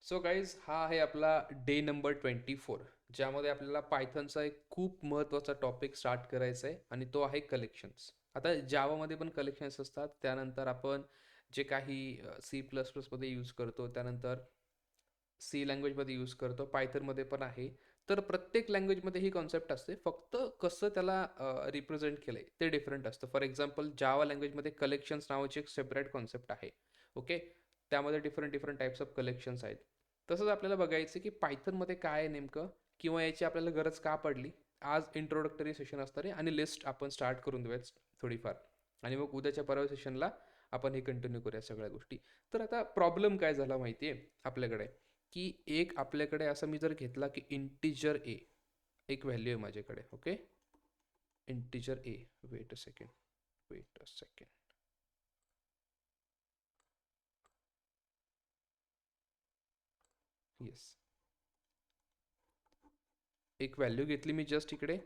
So guys हा आहे आपला डे नंबर 24 ज्यामध्ये आपल्याला पायथनचा एक खूप महत्त्वाचा टॉपिक स्टार्ट करायचा आहे आणि तो आहे कलेक्शन्स. आता जावामध्ये पण कलेक्शन्स असतात, त्यानंतर आपण जे काही सी प्लस प्लसमध्ये यूज करतो, त्यानंतर सी लँग्वेजमध्ये यूज करतो, पायथनमध्ये पण आहे. तर प्रत्येक लँग्वेजमध्ये ही कॉन्सेप्ट असते, फक्त कसं त्याला रिप्रेझेंट केलं आहे ते डिफरंट असतं. फॉर एक्झाम्पल जावा लँग्वेजमध्ये कलेक्शन्स नावाची एक सेपरेट कॉन्सेप्ट आहे. ओके, त्यामध्ये different different types of collections आहेत. तसंच आपल्याला बघायचं की पायथनमध्ये काय आहे नेमकं, किंवा याची आपल्याला गरज का पडली. आज इंट्रोडक्टरी सेशन असणार आहे आणि लिस्ट आपण स्टार्ट करून देऊयात थोडीफार, आणि मग उद्याच्या परवा सेशनला आपण हे कंटिन्यू करूया सगळ्या गोष्टी. तर आता प्रॉब्लेम काय झाला माहिती आहे आपल्याकडे, की एक आपल्याकडे असं मी जर घेतला की इंटिजर ए एक व्हॅल्यू आहे माझ्याकडे. Okay, integer A. Weight a second, weight a second. Yes, एक व्हॅल्यू घेतली मी जस्ट इकडे,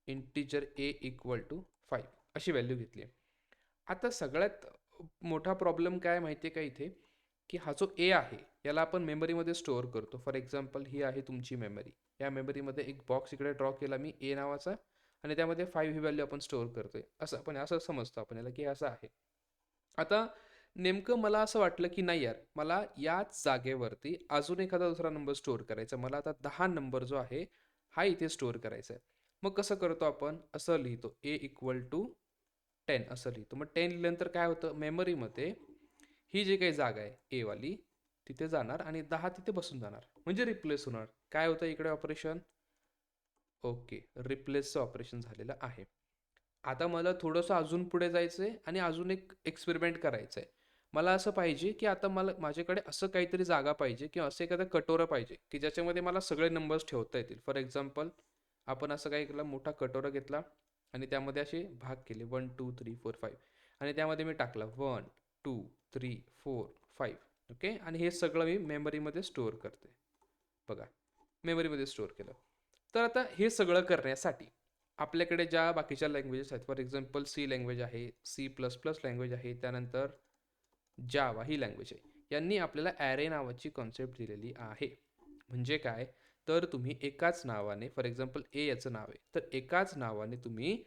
इंटिजर ए इक्वल टू 5 अशी व्हॅल्यू घेतली आहे. आता सगळ्यात मोठा प्रॉब्लेम काय माहिती आहे का इथे, की हा जो ए आहे याला आपण मेमरीमध्ये स्टोअर करतो. फॉर एक्झाम्पल ही आहे तुमची मेमरी. या मेमरीमध्ये एक बॉक्स इकडे ड्रॉ केला मी ए नावाचा, आणि त्यामध्ये 5 ही व्हॅल्यू आपण स्टोअर करतोय, असं आपण असं समजतो आपण याला की असं आहे. आता नेमकं मला असं वाटलं की नाही यार, मला याच जागेवरती अजून एखादा दुसरा नंबर स्टोअर करायचा. मला आता 10 नंबर जो आहे हा इथे स्टोअर करायचा आहे. मग कसं करतो आपण, असं लिहितो ए इक्वल टू 10 असं लिहितो. मग 10 लिहिल्यानंतर काय होतं, मेमरीमध्ये ही जी काही जागा आहे ए वाली तिथे जाणार आणि 10 तिथे बसून जाणार, म्हणजे रिप्लेस होणार. काय होतं इकडे ऑपरेशन, ओके, रिप्लेसचं ऑपरेशन झालेलं आहे. आता मला थोडंसं अजून पुढे जायचं आहे आणि अजून एक एक्सपेरिमेंट करायचं आहे. मला असं पाहिजे की आता मला माझ्याकडे असं काहीतरी जागा पाहिजे किंवा असं एखादं कटोरं पाहिजे की ज्याच्यामध्ये मला सगळे नंबर्स ठेवता येतील. फॉर एक्झाम्पल आपण असं काय केलं, मोठा कटोरा घेतला आणि त्यामध्ये असे भाग केले 1 2 3 4 5, आणि त्यामध्ये मी टाकला 1 2 3 4 5. ओके, आणि हे सगळं मी मेमरीमध्ये स्टोअर करते. बघा, मेमरीमध्ये स्टोअर केलं. तर आता हे सगळं करण्यासाठी आपल्याकडे ज्या बाकीच्या लँग्वेजेस आहेत, फॉर एक्झाम्पल सी लँग्वेज आहे, सी प्लस प्लस लँग्वेज आहे, त्यानंतर जावा ही लँग्वेज आहे, यांनी आपल्याला ॲरे नावाची कॉन्सेप्ट दिलेली आहे. म्हणजे काय, तर तुम्ही एकाच नावाने, फॉर एक्झाम्पल ए याचं नाव आहे, तर एकाच नावाने तुम्ही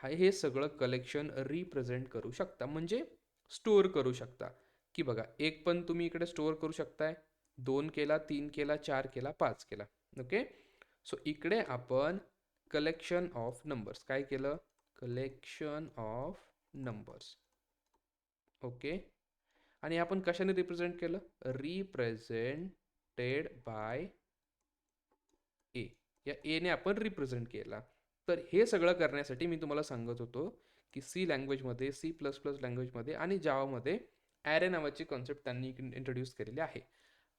हे सगळं कलेक्शन रिप्रेझेंट करू शकता, म्हणजे स्टोअर करू शकता. की बघा, एक पण तुम्ही इकडे स्टोअर करू शकताय, 2 केला, 3 केला, 4 केला, 5 केला. ओके, सो इकडे आपण कलेक्शन ऑफ नंबर्स काय केलं, कलेक्शन ऑफ नंबर्स. ओके, आणि आपण कशाने रिप्रेझेंट केलं, रिप्रेझेंटेड बाय ए. या एने आपण रिप्रेझेंट केला. तर हे सगळं करण्यासाठी मी तुम्हाला सांगत होतो की सी लँग्वेजमध्ये, सी प्लस प्लस लँग्वेजमध्ये आणि जावामध्ये ॲरे नावाची कॉन्सेप्ट त्यांनी इंट्रोड्यूस केलेली आहे.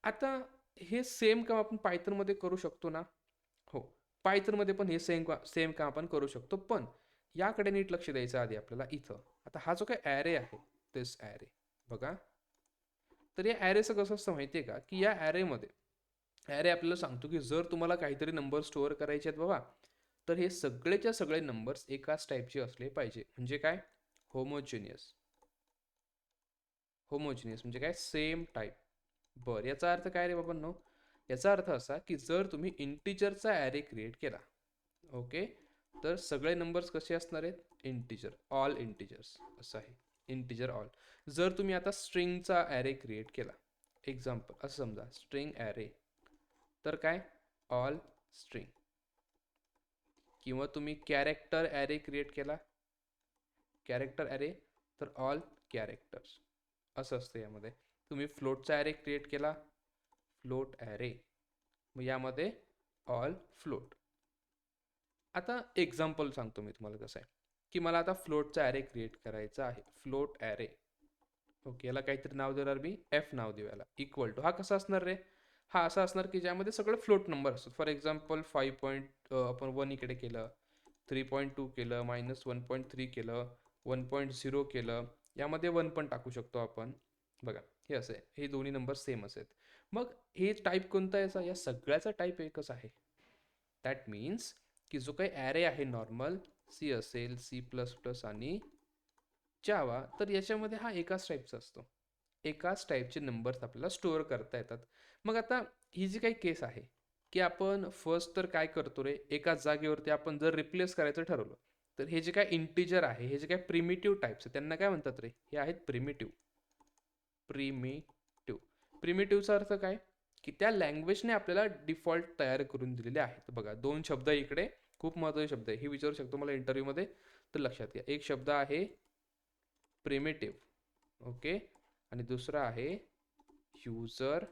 आता हे सेम काम आपण पायथनमध्ये करू शकतो ना. हो, पायथनमध्ये पण हे सेम सेम काम आपण करू शकतो, पण याकडे नीट लक्ष द्यायचं आधी आपल्याला इथं. आता हा जो काही ॲरे आहे, दिस ॲरे बघा. तर या ॲरेचं कसं असतं माहिती आहे का, की या ॲरेमध्ये ॲरे आपल्याला सांगतो की जर तुम्हाला काहीतरी नंबर स्टोअर करायचे आहेत बाबा, तर हे सगळेच्या सगळे नंबर्स एकाच टाईपचे असले पाहिजे. म्हणजे काय, होमोजिनियस. होमोजिनियस म्हणजे काय, सेम टाईप. बरं, याचा अर्थ काय रे बाबांनो, याचा अर्थ असा की जर तुम्ही इंटिजरचा ॲरे क्रिएट केला, ओके, तर सगळे नंबर्स कसे असणार आहेत, इंटिजर, ऑल इंटिजर्स असं आहे, इंटिजर ऑल. जर तुम्ही आता स्ट्रिंगचा ॲरे क्रिएट केला, एक्झाम्पल असं समजा स्ट्रिंग ॲरे, तर काय, ऑल स्ट्रिंग. किंवा तुम्ही कॅरेक्टर ॲरे क्रिएट केला, कॅरेक्टर ॲरे, तर ऑल कॅरेक्टर्स असं असतं यामध्ये. तुम्ही फ्लोटचा ॲरे क्रिएट केला, फ्लोट ॲरे, मग यामध्ये ऑल फ्लोट. आता एक्झाम्पल सांगतो मी तुम्हाला कसं आहे, की मला आता फ्लोटचा ॲरे क्रिएट करायचा आहे, फ्लोट ॲरे. ओके, याला काहीतरी नाव देणार मी, एफ नाव देऊ याला. इक्वल टू, हा कसा असणार रे, हा असा असणार की ज्यामध्ये सगळे फ्लोट नंबर असतात. फॉर एक्झाम्पल 5 आपण 1 इकडे केलं, 3.2 केलं, -1.3 केलं, 1.0 केलं, यामध्ये 1 पण टाकू शकतो आपण. बघा, हे असं आहे, हे दोन्ही नंबर सेम आहेत. मग हे टाईप कोणता आहे याचा, या सगळ्याचा टाईप एकच आहे. दॅट मीन्स की जो काही ॲरे आहे नॉर्मल, सी असेल, सी प्लस प्लस आणि जावा, तर याच्यामध्ये हा एकाच टाईपचा असतो. एकाच टाईपचे नंबर्स आपल्याला स्टोअर करता येतात. मग आता ही जी काही केस आहे, की आपण फर्स्ट तर काय करतो रे, एकाच जागेवरती आपण जर रिप्लेस करायचं ठरवलं, तर हे जे काय इंटिजर आहे, हे जे काही प्रिमिटिव्ह टाईप्स आहेत, त्यांना काय म्हणतात रे? हे आहेत प्रिमिटिव्ह. प्रिमिटिव्ह. प्रिमिटिव्हचा अर्थ काय? की त्या लँग्वेजने आपल्याला डिफॉल्ट तयार करून दिलेले आहेत. बघा, 2 शब्द इकडे खूप महत्त्वाचे शब्द आहे. हे विचारू शकतो मला इंटरव्ह्यूमध्ये, तर लक्षात घ्या. एक शब्द आहे प्रिमिटिव्ह, ओके, आणि दुसरा आहे युजर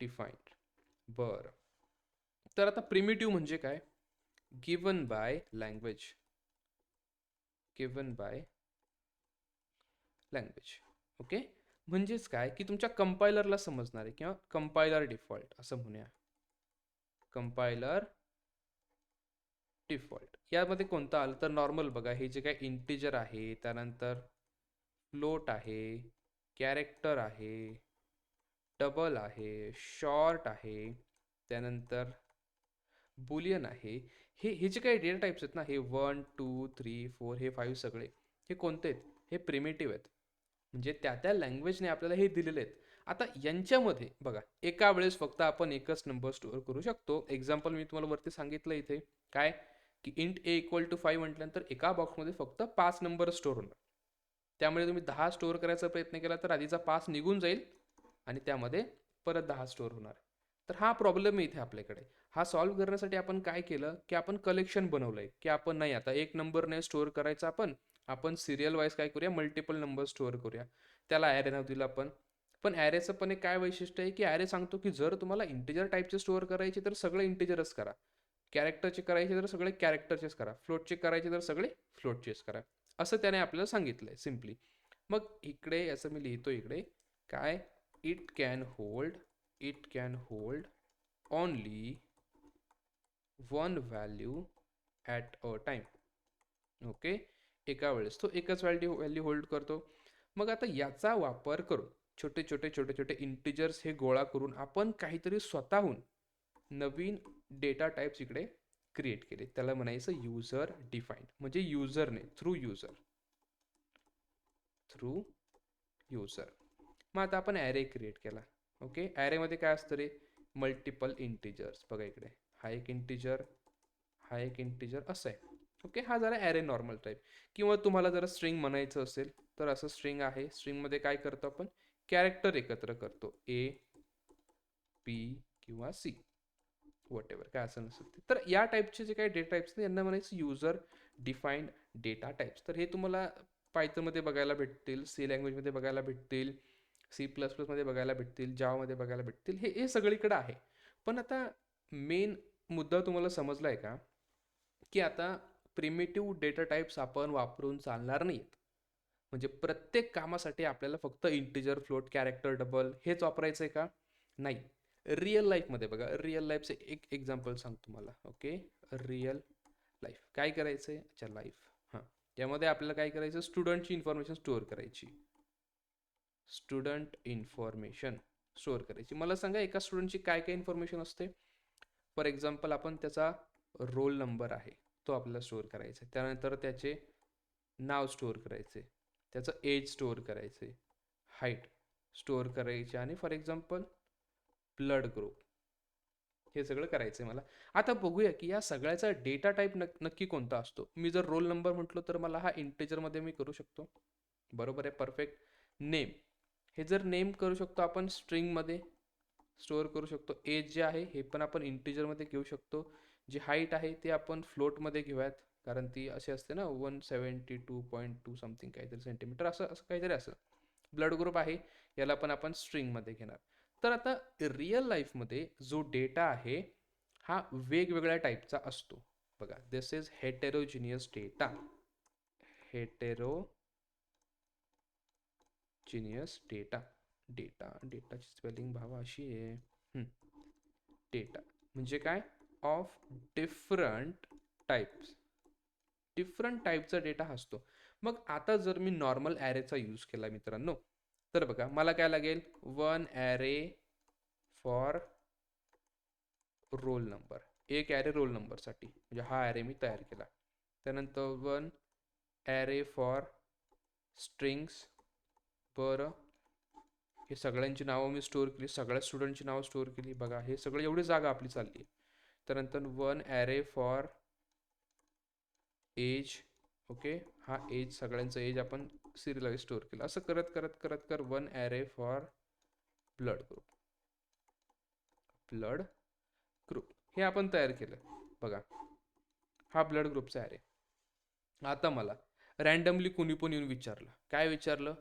डिफाईन्ड. बरं. तर आता प्रिमिटिव्ह म्हणजे काय? Given by language. Given by language. Okay. म्हणजेच काय, की तुमच्या कंपायलरला समजणार आहे किंवा कंपायलर डिफॉल्ट असं म्हणूया. कंपायलर डिफॉल्ट यामध्ये कोणतं आलं तर नॉर्मल बघा, हे जे काही इंटिजर आहे, त्यानंतर फ्लोट आहे, कॅरेक्टर आहे, डबल आहे, शॉर्ट आहे, त्यानंतर बुलियन आहे. हे जे काही डेटा टाइप्स आहेत ना, हे 1 2 3 4 हे 5 सगळे हे कोणते आहेत? हे प्रिमिटिव्ह आहेत. म्हणजे त्या त्या लँग्वेजने आपल्याला हे दिलेले आहेत. आता यांच्यामध्ये बघा, एका वेळेस फक्त आपण एकच नंबर स्टोअर करू शकतो. एक्झाम्पल मी तुम्हाला वरती सांगितलं इथे काय, की इंट ए इक्वल टू 5 म्हटल्यानंतर एका बॉक्समध्ये फक्त 5 नंबर स्टोअर होणार. त्यामुळे तुम्ही 10 स्टोअर करायचा प्रयत्न केला तर आधीचा 5 निघून जाईल आणि त्यामध्ये परत 10 स्टोअर होणार. तर हा प्रॉब्लेम आहे इथे आपल्याकडे. हा सॉल्व्ह करण्यासाठी आपण काय केलं, की आपण कलेक्शन बनवलंय, की आपण नाही आता एक नंबर नाही स्टोअर करायचा आपण सिरियल वाईज काय करूया, मल्टिपल नंबर स्टोअर करूया. त्याला ॲरे नाव दिलं आपण. पण ॲरेचं पण एक काय वैशिष्ट्य आहे, की ॲरे सांगतो की जर तुम्हाला इंटिजर टाईपचे स्टोअर करायचे तर सगळे इंटिजरच करा. कॅरेक्टरचे करायचे तर सगळे कॅरेक्टरचेच करा. फ्लोटचे करायचे तर सगळे फ्लोटचेच करा. असं त्याने आपल्याला सांगितलंय सिम्पली. मग इकडे असं मी लिहितो इकडे काय, it can hold only one value at a time. Okay. एका वेळेस तो एकच व्हॅल्यू होल्ड करतो. मग आता याचा वापर करून छोटे छोटे इंटिजर्स हे गोळा करून आपण काहीतरी स्वतःहून नवीन डेटा टाइप्स इकडे क्रिएट केले. त्याला म्हणायचं युजर डिफाईन्ड. म्हणजे युजरने थ्रू युजर. मग आता आपण ॲरे क्रिएट केला. ओके. ॲरेमध्ये काय असतं रे, मल्टिपल इंटिजर्स. बघा इकडे हा एक इंटिजर असं आहे. ओके. हा जरा ॲरे नॉर्मल टाईप. किंवा तुम्हाला जरा स्ट्रिंग म्हणायचं असेल तर असं स्ट्रिंग आहे. स्ट्रिंगमध्ये काय करतो आपण, कॅरेक्टर एकत्र करतो, ए बी किंवा सी, वॉट एव्हर काय असं नसेल ते. तर या टाईपचे जे काही डेटा टाईप्स यांना म्हणायचं युजर डिफाईन्ड डेटा टाईप्स. तर हे तुम्हाला पायथनमध्ये बघायला भेटतील, सी लँग्वेजमध्ये बघायला भेटतील, C++ मध्ये बघायला भेटतील, जावामध्ये बघायला भेटतील. हे सगळीकडे आहे. पण आता मेन मुद्दा तुम्हाला समजला आहे का, की आता प्रिमिटिव्ह डेटा टाइप्स आपण वापरून चालणार नाहीत. म्हणजे प्रत्येक कामासाठी आपल्याला फक्त इंटिजर, फ्लोट, कॅरेक्टर, डबल हेच वापरायचं आहे का? नाही. रिअल लाईफमध्ये बघा, रिअल लाईफचे एक एक्झाम्पल सांगतो तुम्हाला. ओके. रिअल लाईफ काय करायचं आहे? अच्छा, लाईफ. हां. यामध्ये आपल्याला काय करायचं, स्टुडंटची इन्फॉर्मेशन स्टोअर करायची. स्टुडंट इन्फॉर्मेशन स्टोअर करायची. मला सांगा एका स्टुडंटची काय काय इन्फॉर्मेशन असते? फॉर एक्झाम्पल आपण त्याचा रोल नंबर आहे तो आपल्याला स्टोअर करायचा आहे. त्यानंतर त्याचे नाव स्टोअर करायचे, त्याचं एज स्टोअर करायचे, हाईट स्टोअर करायचे, आणि फॉर एक्झाम्पल ब्लड ग्रुप, हे सगळं करायचं आहे मला. आता बघूया की या सगळ्याचा डेटा टाईप नक्की कोणता असतो. मी जर रोल नंबर म्हटलो तर मला हा इंटिजरमध्ये मी करू शकतो. बरोबर आहे, परफेक्ट. नेम, हे जर नेम करू शकतो आपण स्ट्रिंगमध्ये स्टोअर करू शकतो. एज जे आहे हे पण आपण इंटिजरमध्ये घेऊ शकतो. जी हाईट आहे ते आपण फ्लोटमध्ये घेऊयात, कारण ती अशी असते ना 172.2 समथिंग काहीतरी सेंटीमीटर, असं असं काहीतरी असं. ब्लड ग्रुप आहे, याला पण आपण स्ट्रिंगमध्ये घेणार. तर आता रिअल लाईफमध्ये जो डेटा आहे हा वेगवेगळ्या टाईपचा असतो. बघा, दिस इज हेटेरोजिनियस डेटा. हेटेरोजिनियस डेटा. डेटाची स्पेलिंग भावा अशी आहे, डेटा म्हणजे काय, ऑफ डिफरंट टाईप्स. डिफरंट टाईपचा डेटा असतो. मग आता जर मी नॉर्मल ॲरेचा यूज केला मित्रांनो, तर बघा मला काय लागेल, one array for roll number. एक ॲरे रोल नंबरसाठी, म्हणजे हा ॲरे मी तयार केला. त्यानंतर वन ॲरे फॉर स्ट्रिंग्स. बरं. हे सगळ्यांची नावं मी स्टोअर केली, सगळ्या स्टुडंटची नावं स्टोअर केली. बघा हे सगळं एवढी जागा आपली चालली आहे. त्यानंतर one array for age. Okay, हा एज सगळ्यांचं एज आपण सिरियलाइज स्टोअर केलं. असं करत करत करत कर one array for blood group. Blood group हे आपण तयार केलं. बघा हा ब्लड ग्रुपचा ॲरे. आता मला रँडमली कुणी पण येऊन विचारलं, काय विचारलं,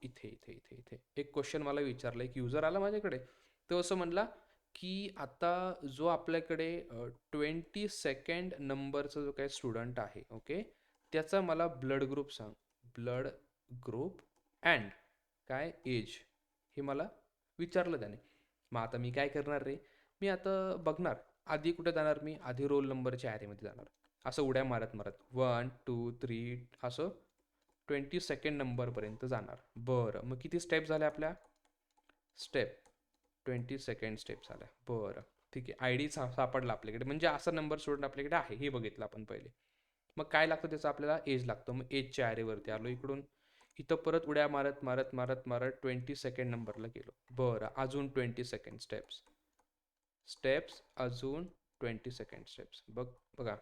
इथे इथे इथे इथे एक क्वेश्चन मला विचारलं, एक युजर आला माझ्याकडे. तो असं म्हणला की आता जो आपल्याकडे 22nd नंबरचा जो काही स्टुडंट आहे, ओके, त्याचा मला ब्लड ग्रुप सांग. ब्लड ग्रुप अँड काय एज हे मला विचारलं त्याने. मग आता मी काय करणार रे, मी आता बघणार आधी कुठे जाणार, मी आधी रोल नंबरच्या ॲरेमध्ये जाणार. असं उड्या मारत मारत 1 2 3 असं 22nd नंबरपर्यंत जाणार. बरं, मग किती स्टेप झाल्या आपल्या? स्टेप 22nd स्टेप झाल्या. बरं ठीक आहे, आय डी सापडला आपल्याकडे, म्हणजे असा नंबर स्टुडंट आपल्याकडे आहे हे बघितलं आपण पहिले. मग काय लागतं त्याचं, आपल्याला एज लागतं. मग एजच्या ॲरेवरती आलो, इकडून इथं परत उड्या मारत मारत मारत मारत 22nd नंबरला गेलो. बरं, अजून 22nd स्टेप्स स्टेप्स अजून 22nd स्टेप्स. बघा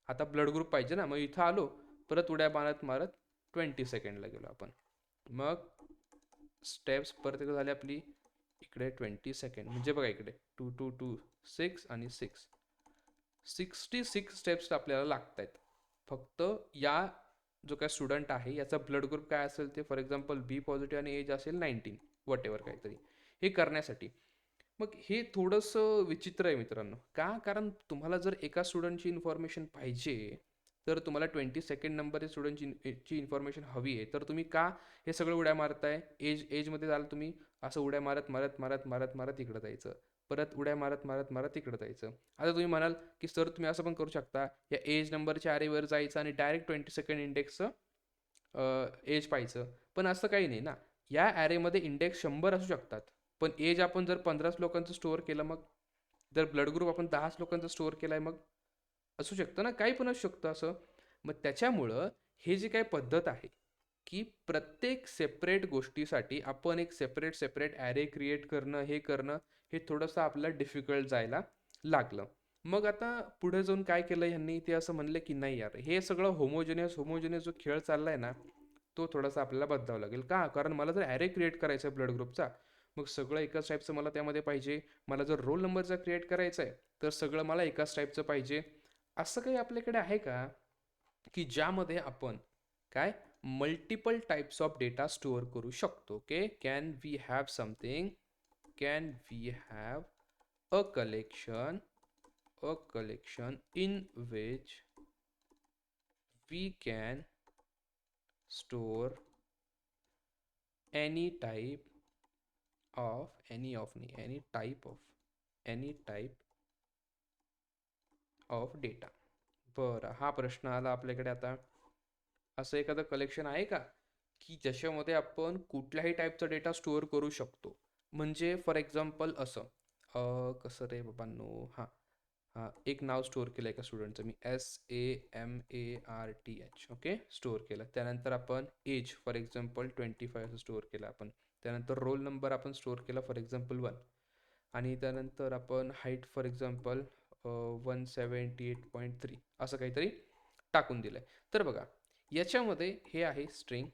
आता ब्लड ग्रुप पाहिजे ना, मग इथं आलो, परत उड्या मारत मारत 22ndला गेलो आपण. मग स्टेप्स परत एकदा झाली आपली, इकडे 22nd म्हणजे बघा इकडे 2 2 2 6 आणि 6 66 स्टेप्स आपल्याला लागत आहेत. फक्त या जो काय स्टुडंट आहे याचा ब्लड ग्रुप काय असेल ते, फॉर एक्झाम्पल बी पॉझिटिव्ह आणि एज असेल 19 वॉट एव्हर काहीतरी, हे करण्यासाठी. मग हे थोडंसं विचित्र आहे मित्रांनो. का? कारण तुम्हाला जर एका स्टुडंटची इन्फॉर्मेशन पाहिजे, तर तुम्हाला 22nd नंबर स्टुडंटची इन्फॉर्मेशन हवी आहे, तर तुम्ही का हे सगळं उड्या मारताय? एजमध्ये जाल तुम्ही, असं उड्या मारत मारत मारत मारत मारत इकडं जायचं, परत उड्या मारत मारत मारत इकडं जायचं. आता तुम्ही म्हणाल की सर तुम्ही असं पण करू शकता, या एज नंबरच्या ॲरेवर जायचं आणि डायरेक्ट 22nd इंडेक्सचं एज पाहायचं. पण असं काही नाही ना, या ॲरेमध्ये इंडेक्स 100 असू शकतात, पण एज आपण जर 15 लोकांचं स्टोअर केलं, मग जर ब्लड ग्रुप आपण 10 लोकांचा स्टोअर केलाय, मग असू शकतं ना, काही पण असू शकतं असं. मग त्याच्यामुळं हे जी काही पद्धत आहे की प्रत्येक सेपरेट गोष्टीसाठी आपण एक सेपरेट सेपरेट ॲरे क्रिएट करणं, हे करणं, हे थोडंसं आपल्याला डिफिकल्ट जायला लागलं. मग आता पुढे जाऊन काय केलं ह्यांनी, ते असं म्हणले की नाही यार, हे सगळं होमोजेनियस जो खेळ चाललाय ना, तो थोडासा आपल्याला बदलावा लागेल. का? कारण मला जर ॲरे क्रिएट करायचा आहे ब्लड ग्रुपचा, मग सगळं एकाच टाईपचं मला त्यामध्ये पाहिजे. मला जर रोल नंबरचा क्रिएट करायचा आहे, तर सगळं मला एकाच टाईपचं पाहिजे. असं काही आपल्याकडे आहे का की ज्यामध्ये आपण काय multiple types of data store करू शकतो? Okay, can we have something, can we have a collection in which we can store any type any type of data. बरं, हा प्रश्न आला आपल्याकडे. आता असं एखादं कलेक्शन आहे का की ज्याच्यामध्ये आपण कुठल्याही टाईपचा डेटा स्टोअर करू शकतो? म्हणजे फॉर एक्झाम्पल असं, कसं रे बाबांनो, हां हां, एक नाव स्टोअर केलं एका स्टुडंटचं मी, SAMARTH. ओके, स्टोअर केलं. त्यानंतर आपण एज फॉर एक्झाम्पल 25 असं स्टोअर केलं आपण. त्यानंतर रोल नंबर आपण स्टोअर केला फॉर एक्झाम्पल 1. आणि त्यानंतर आपण हाईट फॉर एक्झाम्पल 178.3 असं काहीतरी टाकून दिलं आहे. तर बघा याच्यामध्ये हे आहे स्ट्रिंग,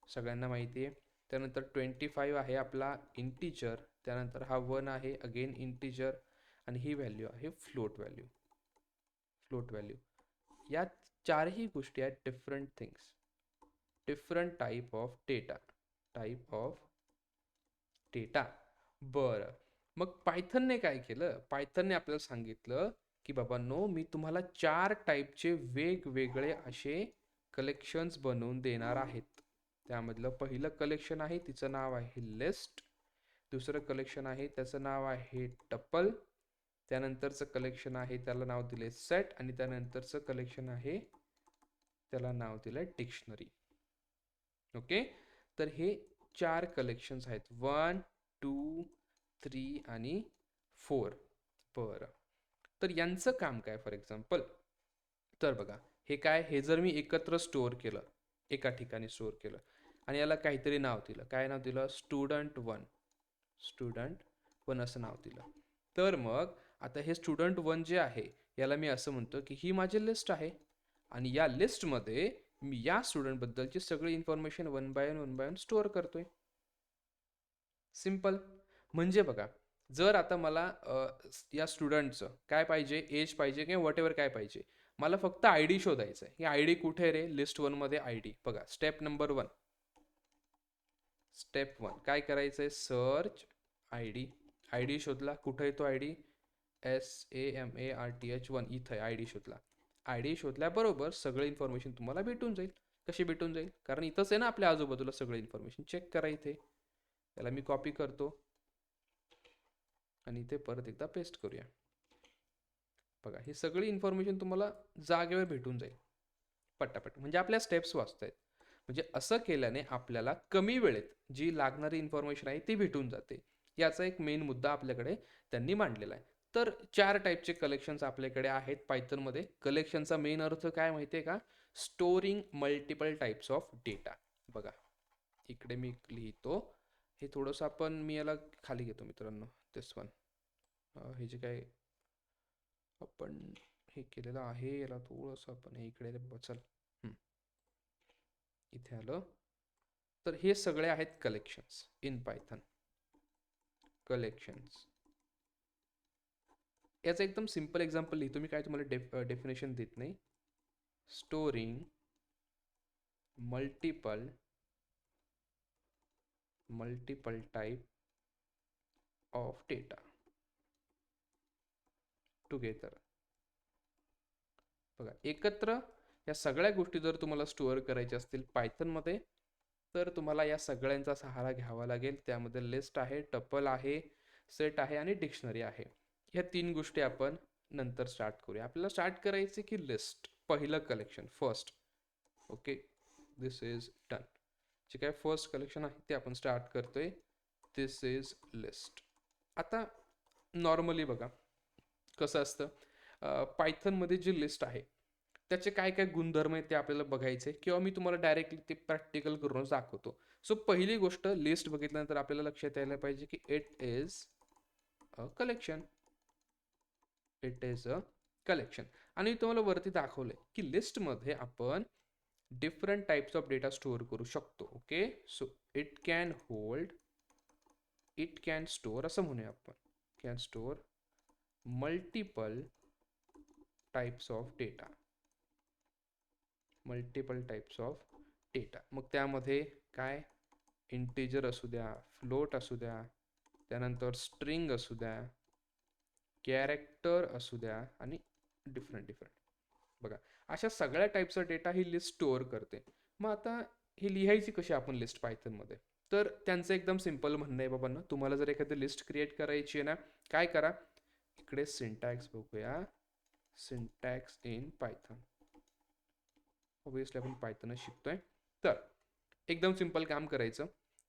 सगळ्यांना माहिती आहे. त्यानंतर 25 आहे आपला इंटीजर, त्यानंतर हा 1 आहे अगेन इंटीजर, आणि ही व्हॅल्यू आहे फ्लोट व्हॅल्यू. या चारही गोष्टी आहेत different things, different type of data. बरं, मग पायथनने काय केलं? पायथनने आपल्याला सांगितलं की बाबांनो, मी तुम्हाला 4 टाईपचे वेगवेगळे असे कलेक्शन्स बनवून देणार आहेत. त्यामधलं पहिलं कलेक्शन आहे, तिचं नाव आहे लिस्ट. दुसरं कलेक्शन आहे, त्याचं नाव आहे टपल. त्यानंतरचं कलेक्शन आहे, त्याला नाव दिले सेट. आणि त्यानंतरचं कलेक्शन आहे, त्याला नाव दिलंय डिक्शनरी. ओके, तर हे 4 कलेक्शन्स आहेत, 1 2 3 आणि 4. बरं, तर यांचं काम काय फॉर एक्झाम्पल? तर बघा हे काय, हे जर मी एकत्र स्टोअर केलं, एका ठिकाणी स्टोअर केलं, आणि याला काहीतरी नाव दिलं. काय नाव दिलं? स्टुडंट 1 असं नाव दिलं. तर मग आता हे स्टुडंट 1 जे आहे याला मी असं म्हणतो की ही माझी लिस्ट आहे आणि या लिस्टमध्ये मी या स्टुडंटबद्दलची सगळी information one by one store करतोय. सिम्पल. म्हणजे बघा, जर आता मला या स्टुडंटचं काय पाहिजे, एज पाहिजे किंवा वॉट एव्हर काय पाहिजे, मला फक्त आय डी शोधायचं आहे. ही आय डी कुठे रे? लिस्ट 1 मध्ये आय डी. बघा, स्टेप नंबर 1. स्टेप 1 काय करायचं आहे? Search I D. I D शोधला. कुठं आहे तो आय डी? SAMARTH1 इथं आहे. आय डी शोधला. आय डी शोधल्याबरोबर सगळं इन्फॉर्मेशन तुम्हाला भेटून जाईल. कशी भेटून जाईल? कारण इथंच आहे ना आपल्या आजूबाजूला सगळं इन्फॉर्मेशन. चेक करा इथे. त्याला मी कॉपी करतो आणि इथे परत एकदा पेस्ट करूया. बघा, ही सगळी इन्फॉर्मेशन तुम्हाला जागेवर भेटून जाईल पटापट. म्हणजे आपल्या स्टेप्स वाचत आहेत. म्हणजे असं केल्याने आपल्याला कमी वेळेत जी लागणारी इन्फॉर्मेशन आहे ती भेटून जाते. याचा एक मेन मुद्दा आपल्याकडे त्यांनी मांडलेला आहे. तर 4 टाईपचे कलेक्शन्स आपल्याकडे आहेत पायथनमध्ये. कलेक्शनचा मेन अर्थ काय माहिती आहे का? Storing multiple types of data. बघा, इकडे मी लिहितो. हे थोडंसं मी याला खाली घेतो मित्रांनो. दिस वन. हे जे काय आपण हे केलेलं आहे याला थोडंसं आपण हे इकडे चल इथे आलं. तर हे सगळे आहेत कलेक्शन्स इन पायथन. कलेक्शन्स याचं एकदम सिंपल एक्झाम्पल लिहितो मी. काय तुम्हाला डेफिनेशन देत नाही. Storing multiple type of data together. बघा, एकत्र या सगळ्या गोष्टी जर तुम्हाला स्टोअर करायच्या असतील पायथनमध्ये तर तुम्हाला या सगळ्यांचा सहारा घ्यावा लागेल. त्यामध्ये लिस्ट आहे, टपल आहे, सेट आहे आणि डिक्शनरी आहे. ह्या 3 गोष्टी आपण नंतर स्टार्ट करूया. आपल्याला स्टार्ट करायचे की लिस्ट, पहिलं collection first. Okay, this is done. जे काय फर्स्ट कलेक्शन आहे ते आपण स्टार्ट करतोय. दिस इज लिस्ट. आता नॉर्मली बघा कसं असतं, पायथनमध्ये जी लिस्ट आहे त्याचे काय काय गुणधर्म आहेत ते आपल्याला बघायचे किंवा मी तुम्हाला डायरेक्टली ते प्रॅक्टिकल करूनच दाखवतो. सो पहिली गोष्ट, लिस्ट बघितल्यानंतर आपल्याला लक्षात यायला पाहिजे की it is a collection. It is a collection. आणि तुम्हाला वरती दाखवलंय की लिस्टमध्ये आपण different types of data store करू शकतो. Okay, so it can store असं म्हणूया आपण. Can store multiple types of data. मग त्यामध्ये काय, इंटिजर असू द्या, फ्लोट असू द्या, त्यानंतर स्ट्रिंग असू द्या, कॅरेक्टर असू द्या आणि डिफरंट. बघा, अशा सगळ्या टाईपचा डेटा ही लिस्ट स्टोअर करते. मग आता ही लिहायची कशी आपण लिस्ट पायथनमध्ये? तर त्यांचं एकदम सिंपल म्हणणं आहे बाबांना, तुम्हाला जर एखादी लिस्ट क्रिएट करायची आहे ना, काय करा, इकडे सिंटॅक्स बघूया. Syntax in Python. ऑब्विसली आपण पायथनच शिकतोय. तर एकदम सिंपल काम करायचं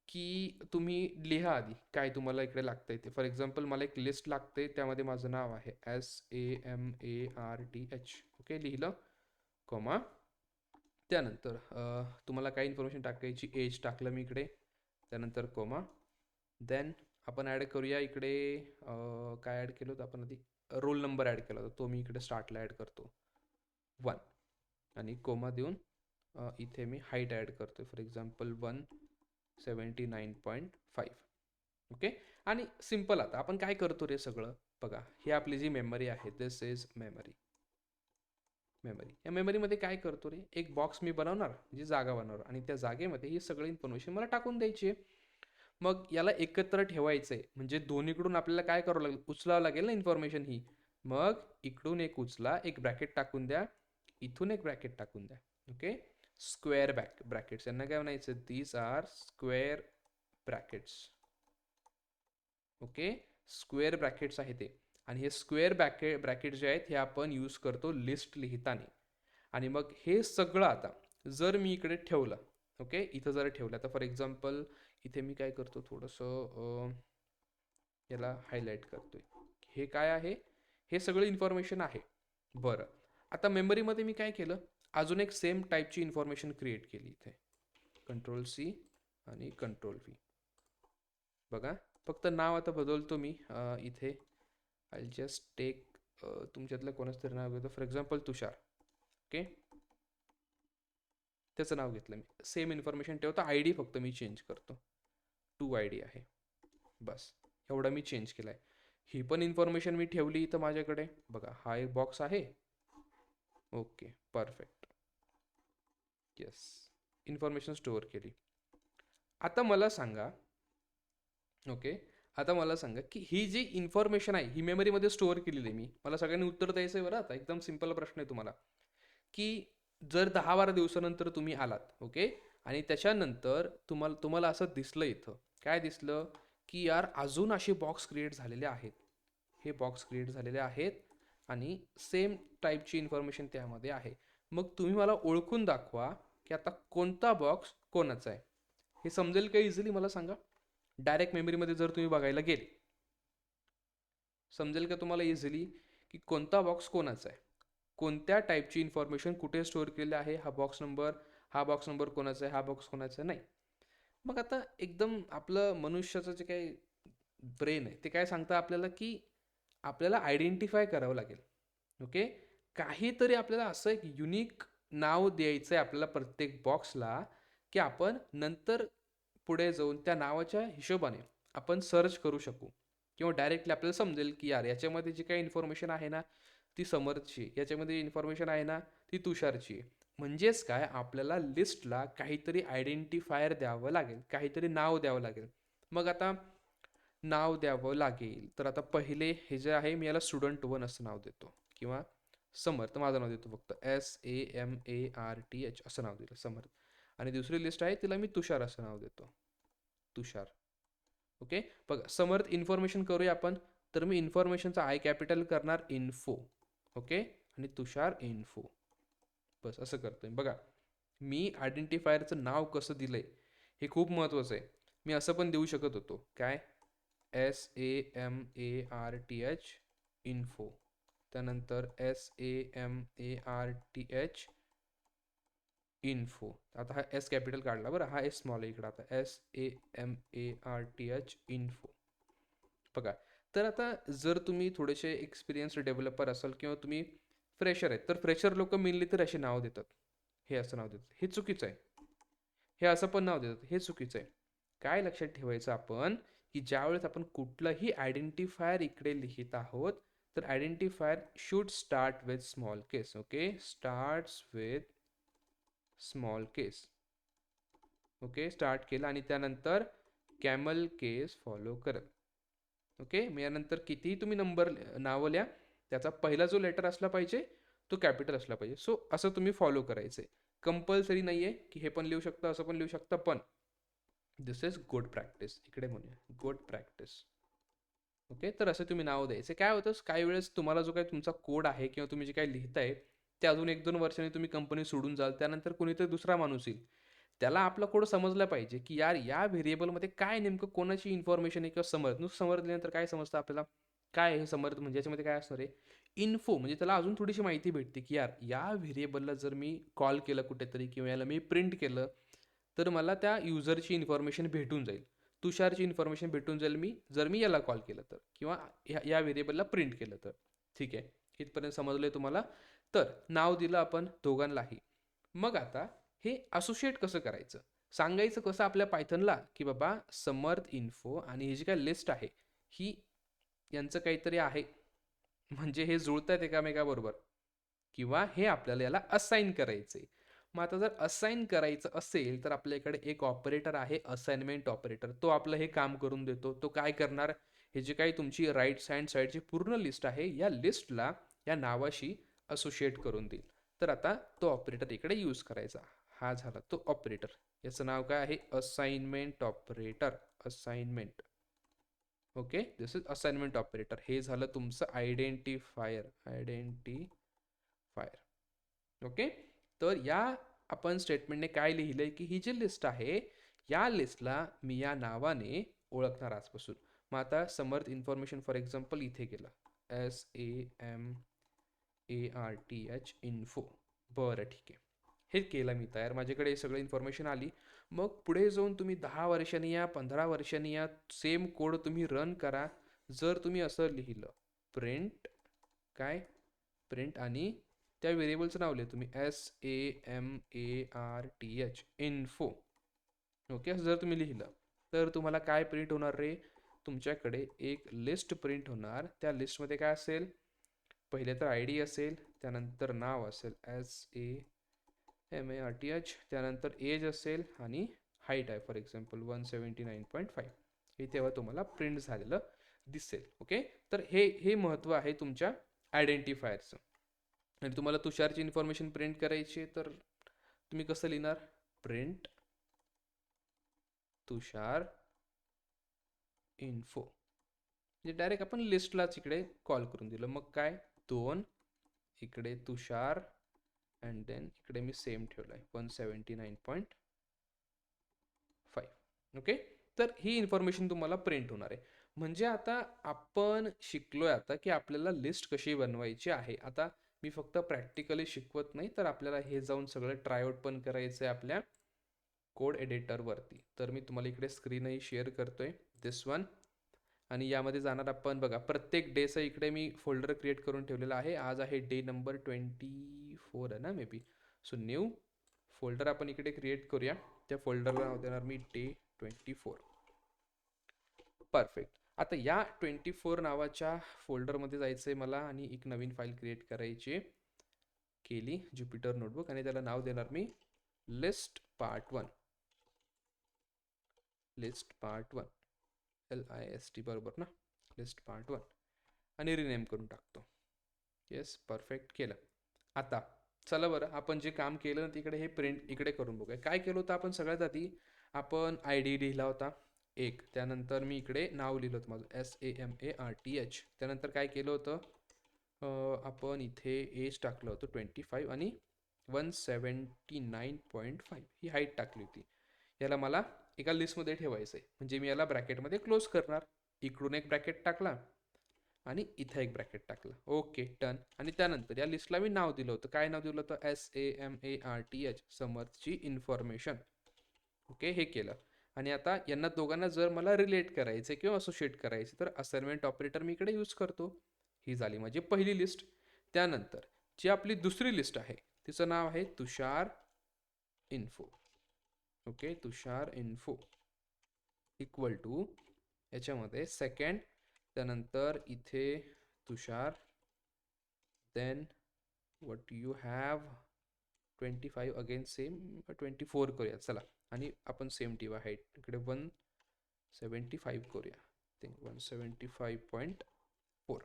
की तुम्ही लिहा आधी काय तुम्हाला इकडे लागतंय ते. फॉर एक्झाम्पल मला एक लिस्ट लागते, त्यामध्ये माझं नाव आहे SAMARTH. ओके, लिहिलं, कॉमा. त्यानंतर तुम्हाला काय इन्फॉर्मेशन टाकायची, एज टाकलं मी इकडे, त्यानंतर कॉमा. देन आपण ॲड करूया इकडे काय ॲड केलं होतं आपण आधी, रोल नंबर ॲड केला होता, तो मी इकडे स्टार्टला ॲड करतो 1 आणि कोमा देऊन इथे मी हाईट ॲड करतो. For example 179.5. ओके, आणि सिम्पल. आता आपण काय करतो रे सगळं, बघा, ही आपली जी मेमरी आहे, दिस इज मेमरी. या मेमरीमध्ये काय करतो रे, एक बॉक्स मी बनवणार, जी जागा बनवणार आणि त्या जागेमध्ये ही सगळी इन्फॉर्मेशन मला टाकून द्यायची आहे. मग याला एकत्र ठेवायचं आहे म्हणजे दोन्हीकडून आपल्याला काय करावं लागेल, उचलावं लागेल ना इन्फॉर्मेशन ही. मग इकडून एक उचला, एक ब्रॅकेट टाकून द्या, इथून एक ब्रॅकेट टाकून द्या. ओके, स्क्वेअर ब्रॅकेट्स यांना काय म्हणायचं, these are square brackets. Okay, square brackets आहे ते. आणि हे स्क्वेअर ब्रॅकेट जे आहेत हे आपण यूज करतो लिस्ट लिहिताना. आणि मग हे सगळं आता जर मी इकडे ठेवलं, ओके, इथं जर ठेवलं, तर फॉर एक्झाम्पल इथे मी काय करतो, थोडंसं याला हायलाईट करतोय. हे काय आहे, हे सगळं इन्फॉर्मेशन आहे. बरं, आता मेमरीमध्ये मी काय केलं, अजून एक सेम टाईपची इन्फॉर्मेशन क्रिएट केली इथे. कंट्रोल सी आणि कंट्रोल व्ही. बघा फक्त नाव आता बदलतो मी इथे. आय जस्ट टेक तुमच्यातलं कोणाचं तरी नाव घेतो, फॉर एक्झाम्पल तुषार. ओके, त्याचं नाव घेतलं मी. सेम इन्फॉर्मेशन ठेवतो, आय डी फक्त मी चेंज करतो. 2ID आहे, बस एवढा मी चेंज केला आहे. ही पण इन्फॉर्मेशन मी ठेवली इथं माझ्याकडे. बघा हा एक बॉक्स आहे. Okay perfect, yes, information store केली. आता मला सांगा, ओके, आता मला सांगा की ही जी इन्फॉर्मेशन आहे ही मेमरीमध्ये स्टोअर केलेली आहे मी. मला सगळ्यांनी उत्तर द्यायचं आहे बरं. आता एकदम सिंपल प्रश्न आहे तुम्हाला, की जर 10-12 दिवसानंतर तुम्ही आलात, ओके, आणि त्याच्यानंतर तुम्हाला असं दिसलं इथं, काय दिसलं की यार अजून असे बॉक्स क्रिएट झालेले आहेत, हे बॉक्स क्रिएट झालेले आहेत आणि सेम टाईपची इन्फॉर्मेशन त्यामध्ये आहे. मग तुम्ही मला ओळखून दाखवा की आता कोणता बॉक्स कोणाचा आहे. हे समजेल का इझिली मला सांगा. डायरेक्ट मेमरीमध्ये जर तुम्ही बघायला गेले, समजेल का तुम्हाला इझिली की कोणता बॉक्स कोणाचा आहे, कोणत्या टाईपची इन्फॉर्मेशन कुठे स्टोअर केलेली आहे, हा बॉक्स नंबर कोणाचा आहे, हा बॉक्स कोणाचा नाही. मग आता एकदम आपलं मनुष्याचं जे काही ब्रेन आहे ते काय सांगतं आपल्याला की आपल्याला आयडेंटिफाय करावं लागेल. ओके, काहीतरी आपल्याला असं एक युनिक नाव द्यायचं आहे आपल्याला प्रत्येक बॉक्सला, की आपण नंतर पुढे जाऊन त्या नावाच्या हिशोबाने आपण सर्च करू शकू, किंवा डायरेक्टली आपल्याला समजेल की यार याच्यामध्ये जी काही इन्फॉर्मेशन आहे ना ती समर्थची, याच्यामध्ये इन्फॉर्मेशन आहे ना ती तुषारची. म्हणजेच काय, आपल्याला लिस्टला काहीतरी आयडेंटिफायर द्यावं लागेल, काहीतरी नाव द्यावं लागेल. मग आता नाव द्यावं लागेल तर आता पहिले हे जे आहे मी याला स्टुडंट 1 असं नाव देतो, किंवा समर्थ माझं नाव देतो, फक्त SAMARTH असं नाव दिलं समर्थ. आणि दुसरी लिस्ट आहे तिला मी तुषार असं नाव देतो, तुषार. ओके, बघा समर्थ इन्फॉर्मेशन करूया आपण. तर मी इन्फॉर्मेशनचा आय कॅपिटल करणार, इन्फो. ओके, आणि तुषार इन्फो, बस असं करतोय. बघा मी आयडेंटिफायरचं नाव कसं दिलंय हे खूप महत्त्वाचं आहे. मी असं पण देऊ शकत होतो, काय, SAMARTH इन्फो, त्यानंतर SAMARTH इन्फो. आता हा एस कॅपिटल काढला बरं, हा एस स्मॉल आहे इकडं. आता SAMARTH इन्फो. बघा, तर आता जर तुम्ही थोडेसे एक्सपिरियन्स डेव्हलपर असाल किंवा तुम्ही फ्रेशर आहेत, तर फ्रेशर लोक मेनली तर असे नाव देतात, हे असं नाव देतात, हे चुकीचं आहे. हे असं पण नाव देतात, हे चुकीचं आहे. काय लक्षात ठेवायचं आपण, की ज्यावेळेस आपण कुठलंही आयडेंटिफायर इकडे लिहित आहोत, तर identifier should start with small case. Okay, starts with small case. Okay, start केलं आणि त्यानंतर कॅमल केस फॉलो करत. ओके, मग यानंतर कितीही तुम्ही नंबर नावं लिहा, त्याचा पहिला जो लेटर असला पाहिजे तो कॅपिटल असला पाहिजे. सो असं तुम्ही फॉलो करायचं आहे. कंपल्सरी नाही आहे की हे पण लिहू शकता, असं पण लिहू शकता, पण दिस इज गुड प्रॅक्टिस. इकडे म्हणूया गुड प्रॅक्टिस. ओके, तर असं तुम्ही नाव द्यायचं. काय होतं, काही वेळेस तुम्हाला जो काही तुमचा कोड आहे किंवा तुम्ही जे काही लिहिताय ते अजून 1-2 वर्षांनी तुम्ही कंपनी सोडून जाल, त्यानंतर कुणीतरी दुसरा माणूस येईल, त्याला आपला कोड समजला पाहिजे की यार या व्हेरिएबलमध्ये काय नेमकं कोणाची इन्फॉर्मेशन आहे, किंवा समर्थ, नुसतं समर्थ लिहिल्यानंतर काय समजतं आपल्याला, काय हे समर्थ म्हणजे याच्यामध्ये काय असणार आहे, इन्फो. म्हणजे त्याला अजून थोडीशी माहिती भेटते की यार या व्हेरिएबलला जर मी कॉल केलं कुठेतरी किंवा याला मी प्रिंट केलं तर मला त्या युजरची इन्फॉर्मेशन भेटून जाईल, तुषारची इन्फॉर्मेशन भेटून जाईल मी जर मी याला कॉल केलं तर, किंवा या व्हेरिएबलला प्रिंट केलं तर. ठीक आहे, इथपर्यंत समजलंय तुम्हाला. तर नाव दिलं आपण दोघांनाही. मग आता हे असोसिएट कसं करायचं, सांगायचं कसं आपल्या पायथनला, की बाबा समर्थ इन्फो आणि ही जी काय लिस्ट आहे ही यांचं काहीतरी आहे, म्हणजे हे जुळत आहेत एकामेकाबरोबर, किंवा हे आपल्याला याला असाइन करायचे. मग आता जर असाइन करायचं असेल तर आपल्याकडे एक ऑपरेटर आहे, असाइनमेंट ऑपरेटर. तो आपलं हे काम करून देतो. तो काय करणार, हे जे काही तुमची राईट हँड साईडची पूर्ण लिस्ट आहे या लिस्टला या नावाशी असोसिएट करून देईल. तर आता तो ऑपरेटर इकडे यूज करायचा. हा झाला तो ऑपरेटर. याचं नाव काय आहे, assignment operator. Assignment. Okay, this is assignment operator. हे झालं तुमचं आयडेंटिफायर. ओके, तर या आपण स्टेटमेंटने काय लिहिलंय की ही जी लिस्ट आहे या लिस्टला मी या नावाने ओळखणार आजपासून. मग आता समर्थ इन्फॉर्मेशन फॉर एक्झाम्पल इथे केलं, SAMARTH इन्फो. बरं ठीक आहे, हे केलं मी तयार, माझ्याकडे हे सगळं इन्फॉर्मेशन आली. मग पुढे जाऊन तुम्ही 10 वर्षांनी या 15 वर्षांनी या सेम कोड तुम्ही रन करा. जर तुम्ही असं लिहिलं प्रिंट काय, प्रिंट आणि त्या व्हेरिएबलचं नाव लिहिलं तुम्ही SAMARTH इन्फो. ओके, असं जर तुम्ही लिहिलं तर तुम्हाला काय प्रिंट होणार रे, तुमच्याकडे एक लिस्ट प्रिंट होणार. त्या लिस्टमध्ये काय असेल, पहिले तर आय डी असेल, त्यानंतर नाव असेल SAMARTH, त्यानंतर एज असेल आणि हाईट आहे फॉर एक्झाम्पल 179.5. हे तेव्हा तुम्हाला प्रिंट झालेलं दिसेल. ओके, तर हे हे महत्त्व आहे तुमच्या आयडेंटिफायरचं. आणि तुम्हाला तुषारची इन्फॉर्मेशन प्रिंट करायची आहे तर तुम्ही कसं लिहिणार, प्रिंट तुषार इन्फो. म्हणजे डायरेक्ट आपण लिस्टलाच इकडे कॉल करून दिलं. मग काय, 2 इकडे तुषार अँड देन इकडे मी सेम ठेवलं आहे 179.5. ओके, तर ही इन्फॉर्मेशन तुम्हाला प्रिंट होणार आहे. म्हणजे आता आपण शिकलोय आता की आपल्याला लिस्ट कशी बनवायची आहे. आता मी फक्त प्रॅक्टिकली शिकवत नाही, तर आपल्याला हे जाऊन सगळं ट्रायआउट पण करायचं आहे आपल्या कोड एडिटरवरती. तर मी तुम्हाला इकडे स्क्रीनही शेअर करतोय, दिस वन. आणि यामध्ये जाणार आपण, बघा प्रत्येक डेचं इकडे मी फोल्डर क्रिएट करून ठेवलेला आहे. आज आहे डे नंबर 24 आहे ना may be. So new folder आपण इकडे क्रिएट करूया. त्या फोल्डरला नाव देणार मी डे 24. परफेक्ट. आता या 24 नावाच्या फोल्डरमध्ये जायचं आहे मला आणि एक नवीन फाईल क्रिएट करायची. केली ज्युपिटर नोटबुक आणि त्याला नाव देणार मी list part 1. List part 1 LIST बरोबर ना, लिस्ट पार्ट 1 आणि रिनेम करून टाकतो. येस, परफेक्ट केलं. आता चला बरं, आपण जे काम केलं ना तिकडे हे प्रिंट इकडे करून बघूया. काय केलं होतं आपण, सगळ्यात आधी आपण आय डी लिहिला होता एक, त्यानंतर मी इकडे नाव लिहिलं होतं माझं SAMARTH. त्यानंतर काय केलं होतं, आपण इथे एज टाकलं होतं 25 आणि 179.5 ही हाईट टाकली होती. याला मला एका लिस्टमध्ये ठेवायचं आहे, म्हणजे मी याला ब्रॅकेटमध्ये क्लोज करणार. इकडून एक ब्रॅकेट टाकला आणि इथं एक ब्रॅकेट टाकलं. Okay, done. आणि त्यानंतर या लिस्टला मी नाव दिलं होतं, काय नाव दिलं होतं, SAMARTH, समर्थची इन्फॉर्मेशन. ओके, हे केलं. आणि आता यांना दोघांना जर मला रिलेट करायचं किंवा असोशिएट करायचं तर असाइनमेंट ऑपरेटर मी इकडे यूज करतो. ही झाली माझी पहिली लिस्ट. त्यानंतर जी आपली दुसरी लिस्ट आहे तिचं नाव आहे Tushar info. Okay, Tushar info equal to याच्यामध्ये सेकंड, त्यानंतर इथे Tushar, then what you have 25 again same 24 करूया चला. आणि आपण सेम ठेवा हाईट इकडे 175 करूया, थिंक 175.4.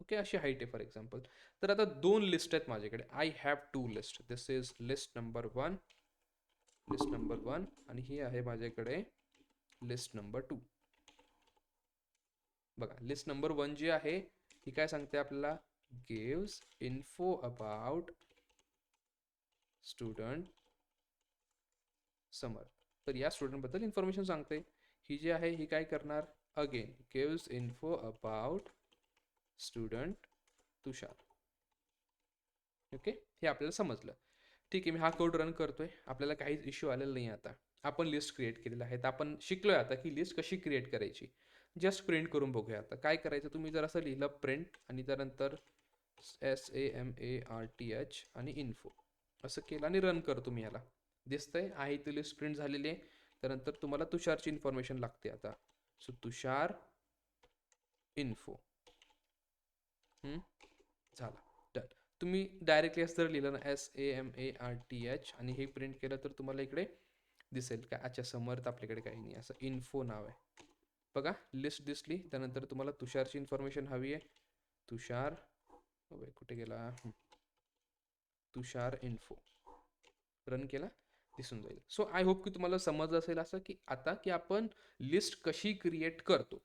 ओके, अशी हाईट आहे फॉर एक्झाम्पल. तर आता 2 लिस्ट आहेत माझ्याकडे. I have 2 list. This is list number 1, list number 1 आणि ही आहे माझ्याकडे लिस्ट नंबर 2. बघा, लिस्ट नंबर 1 जी आहे ही काय सांगते आपल्याला, गिव्स इन्फो अबाउट स्टुडंट समर. तर या स्टुडंटबद्दल इन्फॉर्मेशन सांगते. ही जी आहे ही काय करणार, again gives info about student Tushar. Okay, हे आपल्याला समजलं. ठीक आहे, मी हा कोड रन करतोय, आपल्याला काहीच इश्यू आलेला नाही. आता आपण लिस्ट क्रिएट केलेलं आहे, तर आपण शिकलोय आता की लिस्ट कशी क्रिएट करायची. जस्ट प्रिंट करून बघूया. आता काय करायचं, तुम्ही जर असं लिहिलं प्रिंट आणि त्यानंतर SAMARTH आणि इन्फो असं केलं आणि रन करतो मी. याला दिसतंय आहे ती लिस्ट प्रिंट झालेली आहे. त्यानंतर तुम्हाला तुषारची इन्फॉर्मेशन लागते आता. सो तुषार इन्फो झाला, डन. तुम्ही डायरेक्टली असं जर लिहिलं ना SAMARTH आणि हे प्रिंट केलं तर तुम्हाला इकडे दिसेल काय, अच्छा समर्थ आपल्याकडे काही नाही, असं इन्फो नाव आहे. बघा लिस्ट दिसली. त्यानंतर तुम्हाला तुषारची इन्फॉर्मेशन हवी आहे, तुषार कुठे गेला, तुषार इन्फो रन केला, दिसून जाईल. सो आय होप की तुम्हाला समजलं असेल असं की आता की आपण लिस्ट कशी क्रिएट करतो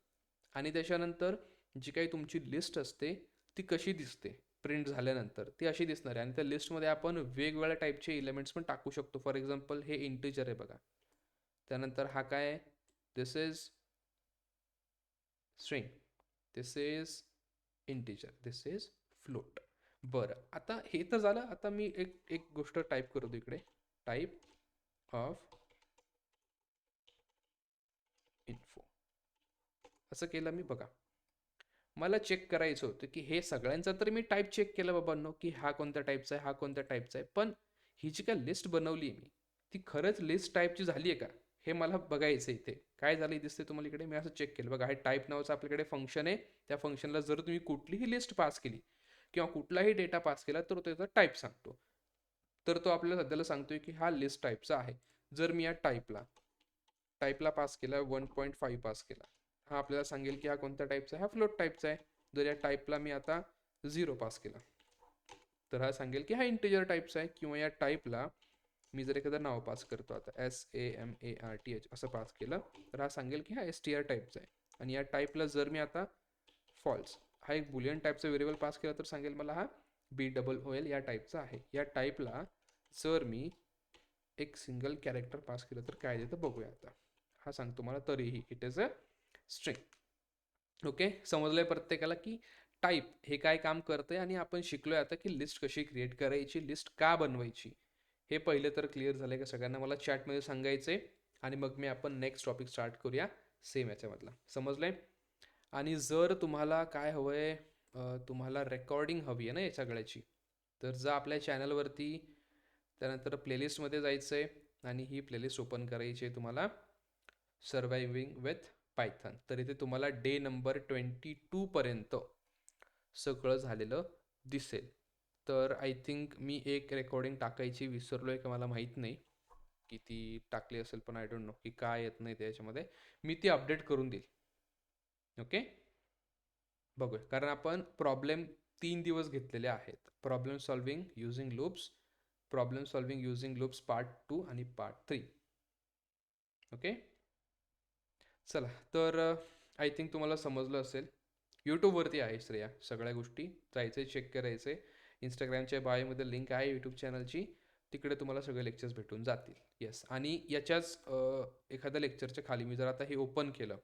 आणि त्याच्यानंतर जी काही तुमची लिस्ट असते ती कशी दिसते प्रिंट झाल्यानंतर, ती अशी दिसणार आहे. आणि त्या लिस्टमध्ये आपण वेगवेगळ्या टाईपचे एलिमेंट्स पण टाकू शकतो. फॉर एक्झाम्पल हे इंटिजर आहे बघा, त्यानंतर हा काय आहे, this is string, this is integer, this is float. बरं, आता हे तर झालं. आता मी एक एक गोष्ट टाईप करतो इकडे. टाईप ऑफ इन्फो असं केलं मी. बघा, मला चेक करायचं होतं की हे सगळ्यांचा तर मी टाईप चेक केलं बाबांनो, की हा कोणत्या टाईपचा आहे, हा कोणत्या टाईपचा आहे. पण ही जी काय लिस्ट बनवली मी, ती खरंच लिस्ट टाईपची झाली आहे का, हे मला बघायचं आहे. इथे काय झालं दिसते तुम्हाला इकडे, मी असं चेक केलं. बघा, हे टाईप नावाचं आपल्याकडे फंक्शन आहे. त्या फंक्शनला जर तुम्ही कुठलीही लिस्ट पास केली किंवा कुठलाही डेटा पास केला तर तो त्याचा टाईप सांगतो. तर तो आपल्याला सध्याला सांगतोय की हा लिस्ट टाईपचा आहे. जर मी या टाईपला पास केला 1.5 पास केला, हा आपल्याला सांगेल की हा कोणत्या टाईपचा आहे, हा फ्लोट टाईपचा आहे. जर या टाईपला मी आता 0 पास केला तर हा सांगेल की हा इंटिजर टाईपचा आहे. किंवा या टाईपला मी जर एखादं नाव पास करतो, आता SAMARTH असं पास केलं तर हा सांगेल की हा STR टाईपचा आहे. आणि या टाईपला जर मी आता फॉल्स हा एक बुलियन टाईपचा व्हेरिएबल पास केला तर सांगेल मला हा BOOL या टाईपचा आहे. या टाईपला जर मी एक सिंगल कॅरेक्टर पास केलं तर काय देतं बघूया. आता हा सांगतो मला तरीही it is a string. Okay, समजलंय प्रत्येकाला की टाईप हे काय काम करतंय. आणि आपण शिकलोय आता की लिस्ट कशी क्रिएट करायची, लिस्ट का बनवायची, हे पहिले तर क्लिअर झालंय का सगळ्यांना. मला चॅटमध्ये सांगायचंय आणि मग मी आपण नेक्स्ट टॉपिक स्टार्ट करूया सेम याच्यामधला. समजलंय. आणि जर तुम्हाला काय हवंय, तुम्हाला रेकॉर्डिंग हवी आहे ना या सगळ्याची, तर जा आपल्या चॅनलवरती, त्यानंतर प्लेलिस्टमध्ये जायचं आहे आणि ही प्लेलिस्ट ओपन करायची आहे तुम्हाला, सर्वायविंग विथ पायथन. तर इथे तुम्हाला डे नंबर 22 पर्यंत सगळं झालेलं दिसेल. तर आय थिंक मी एक रेकॉर्डिंग टाकायची विसरलो आहे का मला माहीत नाही की ती टाकली असेल, पण आय डोंट नो की काय येत नाही त्याच्यामध्ये. मी ती अपडेट करून देईल. ओके, बघूया. कारण आपण प्रॉब्लेम 3 दिवस घेतलेले आहेत. Problem solving using loops, problem solving using loops part 2 आणि पार्ट 3. ओके, चला. तर आय थिंक तुम्हाला समजलं असेल. यूट्यूबवरती आहे श्रेया सगळ्या गोष्टी, जायचं आहे चेक करायचं आहे. इंस्टाग्रामच्या बायोमध्ये लिंक आहे यूट्यूब चॅनलची, तिकडे तुम्हाला सगळे लेक्चर्स भेटून जातील. येस, आणि याच्याच एखाद्या लेक्चरच्या खाली मी जर आता हे ओपन केलं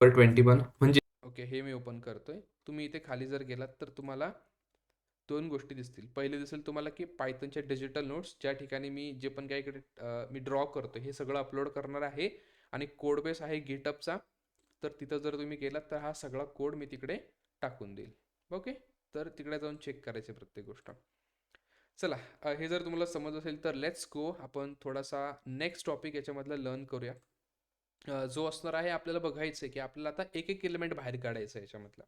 21 म्हणजे, ओके, हे मी ओपन करतोय. तुम्ही इथे खाली जर गेलात तर तुम्हाला दोन गोष्टी दिसतील. पहिले दिसेल तुम्हाला की पायथनच्या डिजिटल नोट्स, ज्या ठिकाणी मी जे पण काही इकडे मी ड्रॉ करतो हे सगळं अपलोड करणार आहे. आणि कोड बेस आहे गिटअपचा, तर तिथं जर तुम्ही गेलात तर हा सगळा कोड मी तिकडे टाकून देईल. ओके, तर तिकडे जाऊन चेक करायचे प्रत्येक गोष्ट. चला, हे जर तुम्हाला समज असेल तर लेट्स गो, आपण थोडासा नेक्स्ट टॉपिक याच्यामधला लर्न करूया. जो असणार आहे, आपल्याला बघायचं आहे की आपल्याला आता एक एक एलिमेंट बाहेर काढायचं आहे याच्यामधला.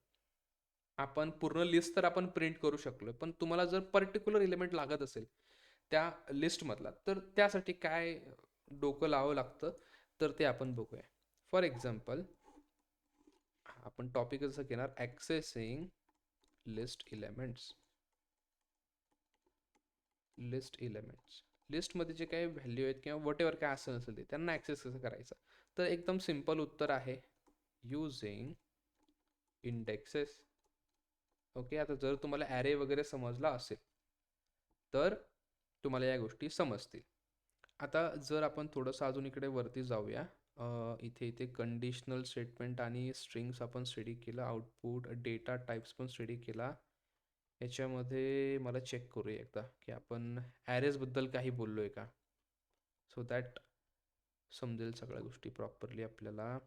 आपण पूर्ण लिस्ट तर आपण प्रिंट करू शकलो, पण तुम्हाला जर पर्टिक्युलर एलिमेंट लागत असेल त्या लिस्टमधला, तर त्यासाठी काय डोकं लावावं लागतं, तर ते आपण बघूया. फॉर एक्झाम्पल, आपण टॉपिक असं घेणार, ॲक्सेसिंग लिस्ट एलिमेंट्स. लिस्टमध्ये जे काही व्हॅल्यू आहेत किंवा वॉट एव्हर काय असं असेल ते, त्यांना ॲक्सेस कसं करायचं. तर एकदम सिम्पल उत्तर आहे, युझिंग इंडेक्सेस. ओके, आता जर तुम्हाला ॲरे वगैरे समजला असेल तर तुम्हाला या गोष्टी समजतील. आता जर आपण थोडंसं अजून इकडे वरती जाऊया, इथे इथे कंडिशनल स्टेटमेंट आणि स्ट्रिंग्स आपण स्टडी केला, आउटपुट डेटा टाईप्स पण स्टडी केला. याच्यामध्ये मला चेक करूया एकदा की आपण ॲरेजबद्दल काही बोललो आहे का, सो दॅट समजेल सगळ्या गोष्टी प्रॉपरली आपल्याला.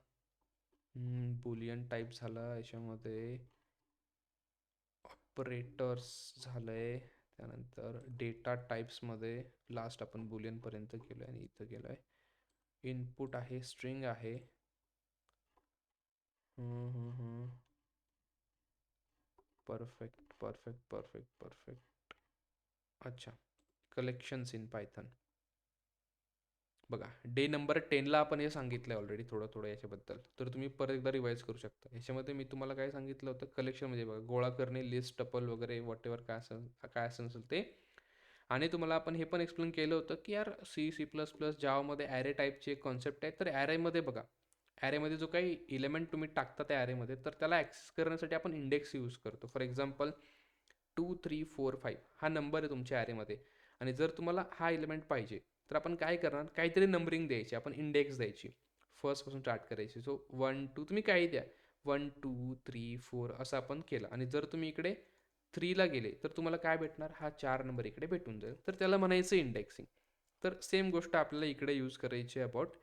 बुलियन टाईप झाला, याच्यामध्ये ऑपरेटर्स झालं आहे, त्यानंतर डेटा टाईप्समध्ये लास्ट आपण बुलियनपर्यंत गेलो आहे आणि इथं गेलो आहे. इनपुट आहे, स्ट्रिंग आहे. Perfect perfect perfect perfect. अच्छा, कलेक्शन्स इन पायथन. बघा, डे नंबर 10ला आपण हे सांगितलं आहे ऑलरेडी थोडं थोडं याच्याबद्दल, तर तुम्ही परत एकदा रिवाईज करू शकता. याच्यामध्ये मी तुम्हाला काय सांगितलं होतं, कलेक्शन म्हणजे बघा गोळा करणे, लिस्ट, टपल वगैरे वॉट एव्हर काय असेल ते. आणि तुम्हाला आपण हे पण एक्सप्लेन केलं होतं की यार C++ जावामध्ये ॲरे टाईपची एक कॉन्सेप्ट आहे. तर ॲरेमध्ये बघा, ॲरेमध्ये जो काही इलेमेंट तुम्ही टाकता त्या ॲरेमध्ये, तर त्याला ॲक्सेस करण्यासाठी आपण इंडेक्स यूज करतो. फॉर एक्झाम्पल 2 3 4 5 हा नंबर आहे तुमच्या ॲरेमध्ये, आणि जर तुम्हाला हा एलिमेंट पाहिजे तर आपण काय करणार, काहीतरी नंबरिंग द्यायची, आपण इंडेक्स द्यायची, फर्स्टपासून स्टार्ट करायची. सो 1 2 तुम्ही काही द्या, 1 2 3 4 असं आपण केलं. आणि जर तुम्ही इकडे 3ला गेले तर तुम्हाला काय भेटणार, हा 4 नंबर इकडे भेटून जाईल, तर त्याला म्हणायचं इंडेक्सिंग. तर सेम गोष्ट आपल्याला इकडे यूज करायची आहे अबाउट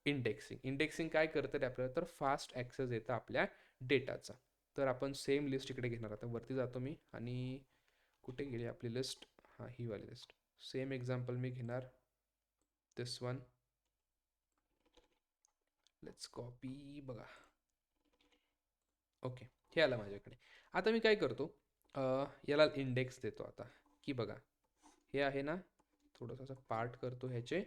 इंडेक्सिंग. इंडेक्सिंग काय करतं रे आपल्याला, तर फास्ट ॲक्सेस येतं आपल्या डेटाचा. तर आपण सेम लिस्ट इकडे घेणार. आता वरती जातो मी आणि कुठे गेली आपली लिस्ट, हां ही वाली लिस्ट. सेम एक्झाम्पल मी घेणार, दिस वन. लेट्स कॉपी, बघा ओके, हे आलं माझ्याकडे. आता मी काय करतो, याला इंडेक्स देतो आता, की बघा हे आहे ना, थोडंसं असं पार्ट करतो ह्याचे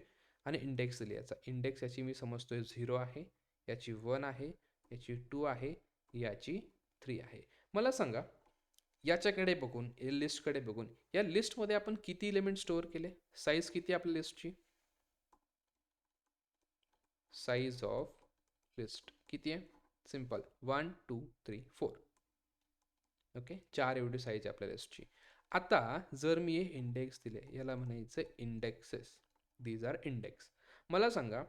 आणि इंडेक्स दिली. याचा इंडेक्स याची मी समजतोय 0 आहे, याची 1 आहे, याची 2 आहे, याची 3 आहे. मला सांगा, याच्याकडे बघून, या लिस्टकडे बघून, या लिस्टमध्ये आपण किती एलिमेंट स्टोअर केले, साईज किती आपल्या लिस्टची, साईज ऑफ लिस्ट किती आहे, सिम्पल 1 2 3 4. ओके, 4 एवढी साईज आहे आपल्या लिस्टची. आता जर मी हे इंडेक्स दिले, याला म्हणायचं इंडेक्सेस, दीज आर इंडेक्स. मला सांगा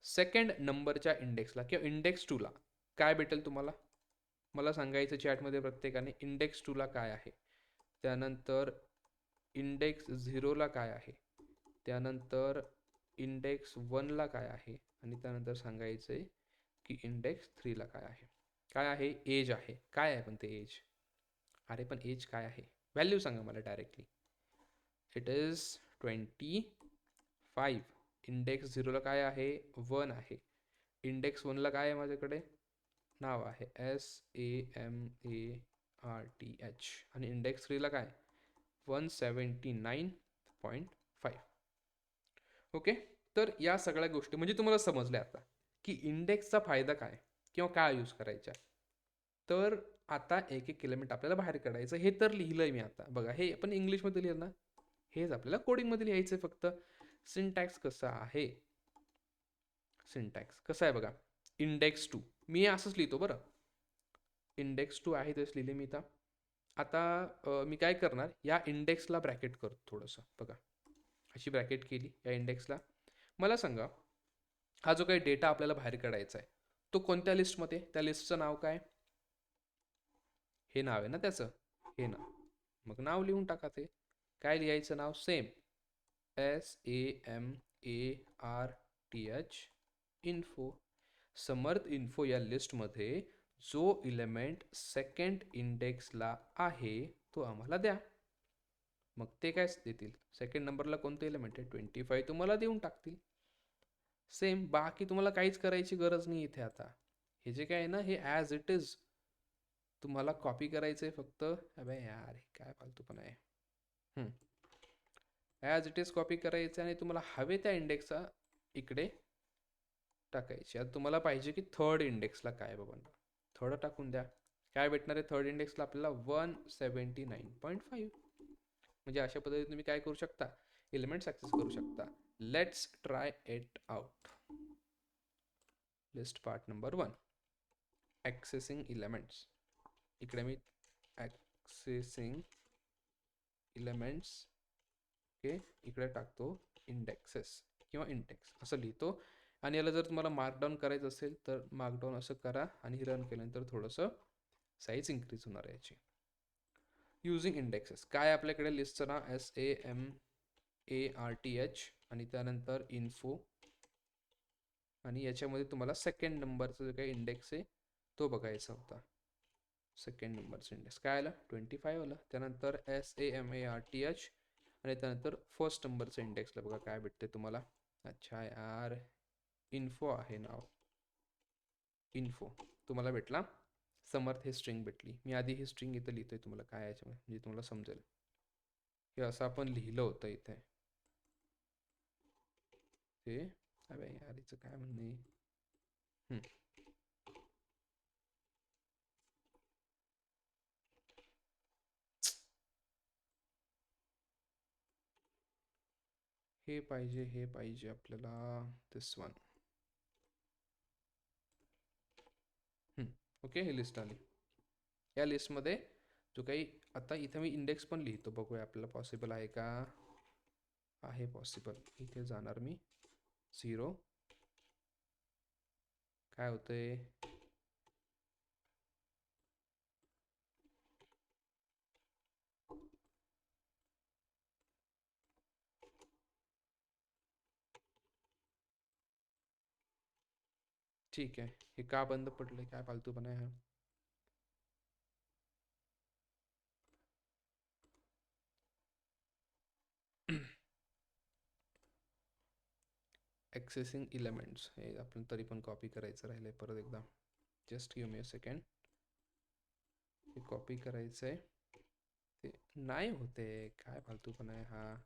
सेकंड नंबरच्या इंडेक्सला किंवा इंडेक्स 2ला काय भेटेल तुम्हाला, मला सांगायचं चॅटमध्ये प्रत्येकाने. इंडेक्स 2ला काय आहे, त्यानंतर इंडेक्स 0ला काय आहे, त्यानंतर इंडेक्स 1ला काय आहे, आणि त्यानंतर सांगायचं आहे की इंडेक्स 3ला काय आहे. काय आहे, एज आहे. काय आहे पण ते एज, अरे पण एज काय आहे, व्हॅल्यू सांगा मला डायरेक्टली. It is 25. इंडेक्स 0ला काय आहे, 1 आहे. इंडेक्स 1ला काय आहे माझ्याकडे, नाव आहे SAMARTH. आणि इंडेक्स 3ला काय, 179.5. ओके, तर या सगळ्या गोष्टी म्हणजे तुम्हाला समजल्या आता की इंडेक्सचा फायदा काय किंवा काय यूज करायच्या. तर आता एक एक एलिमेंट आपल्याला बाहेर काढायचं. हे तर लिहिलंय मी आता, बघा हे पण इंग्लिशमध्ये लिहिलं ना, हेच आपल्याला कोडिंगमध्ये लिहायचं फक्त. सिंटॅक्स कसं आहे, सिंटॅक्स कसं आहे बघा, इंडेक्स 2 मी असंच लिहितो बरं, इंडेक्स 2 आहे तेच लिहिले मी इथं. आता मी काय करणार, या इंडेक्सला ब्रॅकेट करतो थोडंसं, बघा अशी ब्रॅकेट केली या इंडेक्सला. मला सांगा, हा जो काही डेटा आपल्याला बाहेर काढायचा आहे तो कोणत्या लिस्टमध्ये, त्या लिस्टचं नाव काय, हे नाव आहे ना त्याचं, हे नाव. मग नाव लिहून टाका. ते काय लिहायचं नाव, सेम SAMARTH इन्फो. समर्थ इन्फो या लिस्टमध्ये जो इलेमेंट सेकंड इंडेक्सला आहे तो आम्हाला द्या. मग ते काय देतील, सेकंड नंबरला कोणतं एलिमेंट आहे 25, तुम्हाला देऊन टाकतील. सेम, बाकी तुम्हाला काहीच करायची गरज नाही इथे. आता हे जे काय आहे ना, हे ॲज इट इज तुम्हाला कॉपी करायचं आहे फक्त. अबे यार काय फालतूपणा आहे. ॲज इट इज कॉपी करायचं आणि तुम्हाला हवे त्या इंडेक्सचा इकडे टाकायचे. आता तुम्हाला पाहिजे की थर्ड इंडेक्सला काय, बाबा थर्ड टाकून द्या. काय भेटणार आहे थर्ड इंडेक्सला आपल्याला, 179.5. म्हणजे अशा पद्धतीने तुम्ही काय करू शकता, एलिमेंट्स ॲक्सेस करू शकता. Let's try it out. List part number 1, accessing elements. इकडे मी ॲक्सेसिंग एलिमेंट्स, ओके, इकडे टाकतो इंडेक्सेस किंवा इंडेक्स असं लिहितो. आणि याला जर तुम्हाला मार्कडाऊन करायचं असेल तर मार्कडाऊन असं करा आणि रन केल्यानंतर थोडंसं साईज इन्क्रीज होणार आहे याची. युजिंग इंडेक्सेस काय आपल्याकडे, लिस्टचं नाव SAMARTH आणि त्यानंतर इन्फो. आणि याच्यामध्ये तुम्हाला सेकंड नंबरचा जो काही इंडेक्स आहे तो बघायचा होता. सेकंड नंबरचं इंडेक्स काय आलं, 25 आलं. त्यानंतर SAMARTH आणि त्यानंतर फर्स्ट नंबरचं इंडेक्सला बघा काय भेटते तुम्हाला. अच्छा यार, इन्फो आहे नाव, इन्फो तुम्हाला भेटला. समर्थ हे स्ट्रिंग भेटली. मी आधी ही स्ट्रिंग इथं लिहितोय तुम्हाला काय याच्यामध्ये, म्हणजे तुम्हाला समजेल हे असं आपण लिहिलं होतं इथे. ते अबे यार हिचं काय म्हणणे, हे पाहिजे, हे पाहिजे आपल्याला, दिस वन. ओके, ही लिस्ट आली. या लिस्टमध्ये जो काही, आता इथे मी इंडेक्स पण लिहितो, बघूया आपल्याला पॉसिबल आहे का. आहे पॉसिबल. इथे जाणार मी 0, काय होतंय, ठीक आहे, हे का बंद पडले, काय फालतूपणा आहे हा. ॲक्सेसिंग इलेमेंट्स हे आपण तरी पण कॉपी करायचं राहिलं आहे परत एकदा. Just give me a second. हे कॉपी करायचं आहे, ते नाही होते, काय फालतूपणा आहे हा.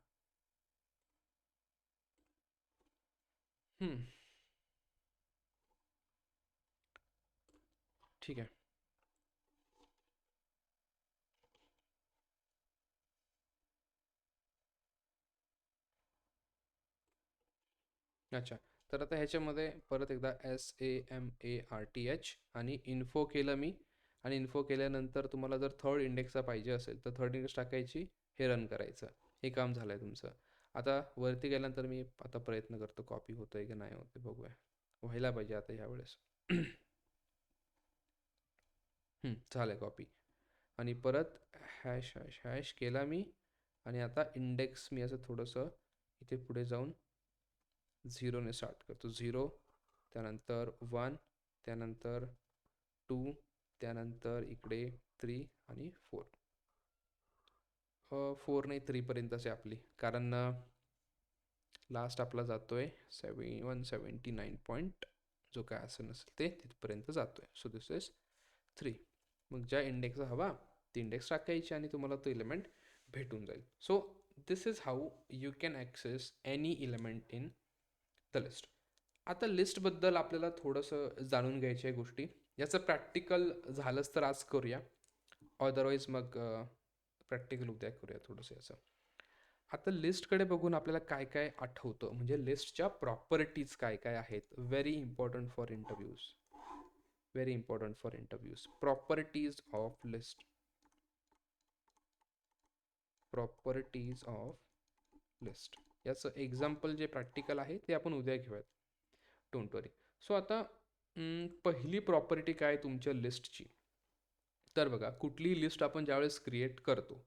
ठीक आहे. अच्छा, तर आता ह्याच्यामध्ये परत एकदा SAMARTH आणि इन्फो केलं मी. आणि इन्फो केल्यानंतर तुम्हाला जर थर्ड इंडेक्सचा पाहिजे असेल तर थर्ड इंडेक्स टाकायची, हे रन करायचं. हे काम झालं आहे तुमचं. आता वरती गेल्यानंतर मी आता प्रयत्न करतो कॉपी होतं आहे की नाही होते बघूया. व्हायला पाहिजे आता ह्यावेळेस. झालं आहे कॉपी. आणि परत हॅश हॅश हॅश केला मी. आणि आता इंडेक्स मी असं थोडंसं इथे पुढे जाऊन 0ने स्टार्ट करतो. 0, त्यानंतर 1, त्यानंतर 2, त्यानंतर इकडे 3 आणि 4. 4 नाही, 3 पर्यंतच आहे आपली, कारण लास्ट आपला जातोय 179 पॉईंट, जो काय असं नसेल ते तिथपर्यंत जातोय. So this is 3. मग ज्या इंडेक्सचा हवा ती इंडेक्स टाकायची आणि तुम्हाला तो इलेमेंट भेटून जाईल. So this is how you can access any element in the list. आता लिस्टबद्दल आपल्याला थोडंसं जाणून घ्यायच्या आहे गोष्टी. याचं प्रॅक्टिकल झालंच तर आज करूया, अदरवाईज मग प्रॅक्टिकल उद्या करूया थोडंसं याचं. आता लिस्टकडे बघून आपल्याला काय काय आठवतं, म्हणजे लिस्टच्या प्रॉपर्टीज काय काय आहेत. Very important for interviews. Very important for interviews. Properties of list. Properties of list याचं एक्झाम्पल जे प्रॅक्टिकल आहे ते आपण उद्या घेऊयात. Don't worry. सो आता पहिली प्रॉपर्टी काय तुमच्या लिस्टची, तर बघा, कुठलीही लिस्ट आपण ज्यावेळेस क्रिएट करतो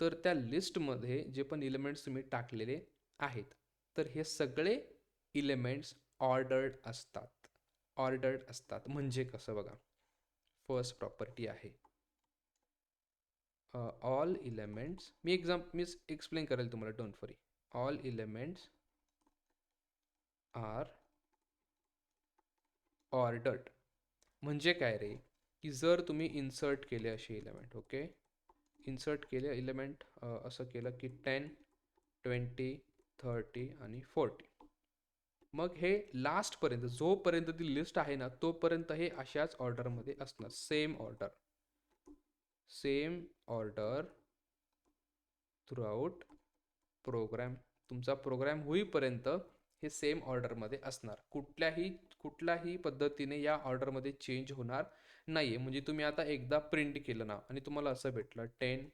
तर त्या लिस्टमध्ये जे पण इलेमेंट्स तुम्ही टाकलेले आहेत तर हे सगळे इलेमेंट्स ऑर्डर्ड असतात. ऑर्डर्ड असतात म्हणजे कसं बघा, फर्स्ट प्रॉपर्टी आहे ऑल इलेमेंट्स. मी एक्सप्लेन करेल तुम्हाला, don't worry. All elements are ordered. म्हणजे काय रे, की जर तुम्ही इन्सर्ट केले असे इलेमेंट, ओके, इन्सर्ट केले इलेमेंट, असं केलं की 10, 20, 30 आणि 40. मग हे लास्टपर्यंत जोपर्यंत ती लिस्ट आहे ना तोपर्यंत हे अशाच ऑर्डरमध्ये असणार. Same order, same order throughout program. तुमचा प्रोग्राम होईपर्यंत हे सेम ऑर्डरमध्ये असणार. कुठल्याही पद्धतीने या ऑर्डरमध्ये चेंज होणार नाही आहे. म्हणजे तुम्ही आता एकदा प्रिंट केलं ना आणि तुम्हाला असं भेटलं 10,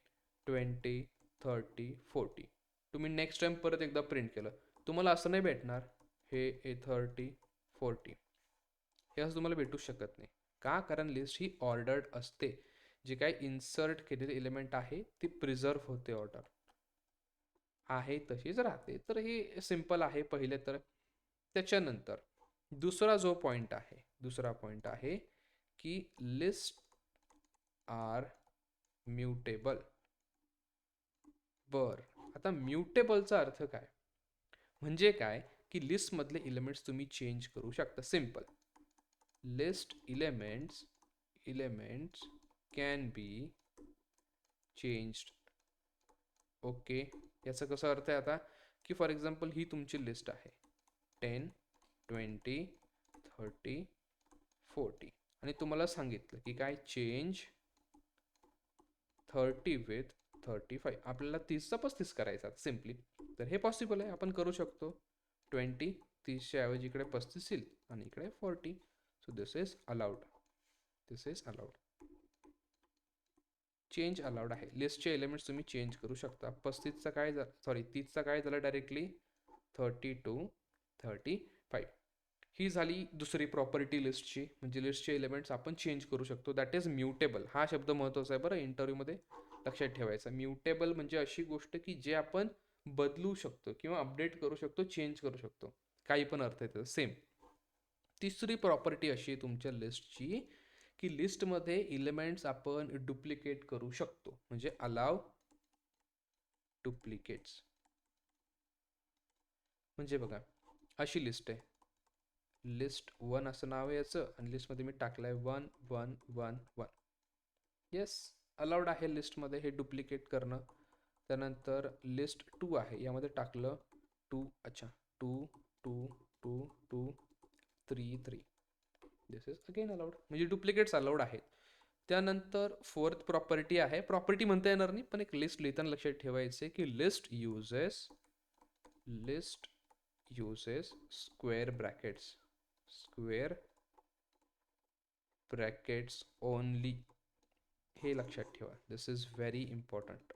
20, 30, 40. तुम्ही नेक्स्ट टाइम परत एकदा प्रिंट केलं, तुम्हाला असं नाही भेटणार हे 30, 40. हे असं तुम्हाला भेटू शकत नाही. का? कारण लिस्ट ही ऑर्डर्ड असते. जे काही इन्सर्ट केलेले एलिमेंट आहे ती प्रिझर्व होते, ऑर्डर आहे तशीच राहते. तर हे सिम्पल आहे पहिले तर. त्याच्यानंतर दुसरा पॉइंट आहे की लिस्ट आर म्युटेबल. आता म्युटेबलचा अर्थ काय, म्हणजे काय की लिस्टमधले इलेमेंट्स तुम्ही चेंज करू शकता. Simple, list elements can be changed. Okay, याचा कसा अर्थ आहे आता, की फॉर एक्झाम्पल ही तुमची लिस्ट आहे 10, 20, 30, 40 आणि तुम्हाला सांगितलं की काय, चेंज 30 विथ 35. आपल्याला 30चा 35 करायचा सिम्पली, तर हे पॉसिबल आहे, आपण करू शकतो. 20 30च्या ऐवजी इकडे 35 येईल आणि इकडे 40. So this is allowed, this is allowed. Change allowed आहे. लिस्टचे एलिमेंट्स तुम्ही चेंज करू शकता. 35चा काय 30चा काय झालं डायरेक्टली 32, 35. ही झाली दुसरी प्रॉपर्टी लिस्टची, म्हणजे लिस्टचे एलिमेंट्स आपण चेंज करू शकतो. That is mutable. हा शब्द महत्त्वाचा आहे बरं इंटरव्ह्यूमध्ये, लक्षात ठेवायचा. म्युटेबल म्हणजे अशी गोष्ट की जे आपण बदलू शकतो किंवा अपडेट करू शकतो, चेंज करू शकतो. काही पण अर्थ आहे त्याचा सेम. तिसरी प्रॉपर्टी अशी आहे तुमच्या लिस्टची की लिस्टमध्ये इलेमेंट्स आपण डुप्लिकेट करू शकतो, म्हणजे अलाव डुप्लिकेट्स. म्हणजे बघा अशी लिस्ट आहे, लिस्ट 1 असं नाव आहे याचं आणि लिस्टमध्ये मी टाकलंय 1 1 1 1. येस, अलाउड आहे लिस्टमध्ये हे डुप्लिकेट करणं. त्यानंतर लिस्ट 2 आहे, यामध्ये टाकलं 2, अच्छा 2 2 2 2 3 3. दिस इज अगेन अलाउड, म्हणजे डुप्लिकेट्स अलाउड आहेत. त्यानंतर फोर्थ प्रॉपर्टी आहे, प्रॉपर्टी म्हणता येणार नाही पण एक लिस्ट लिहिताना लक्षात ठेवायचे की list uses square brackets only. हे लक्षात ठेवा, this is very important.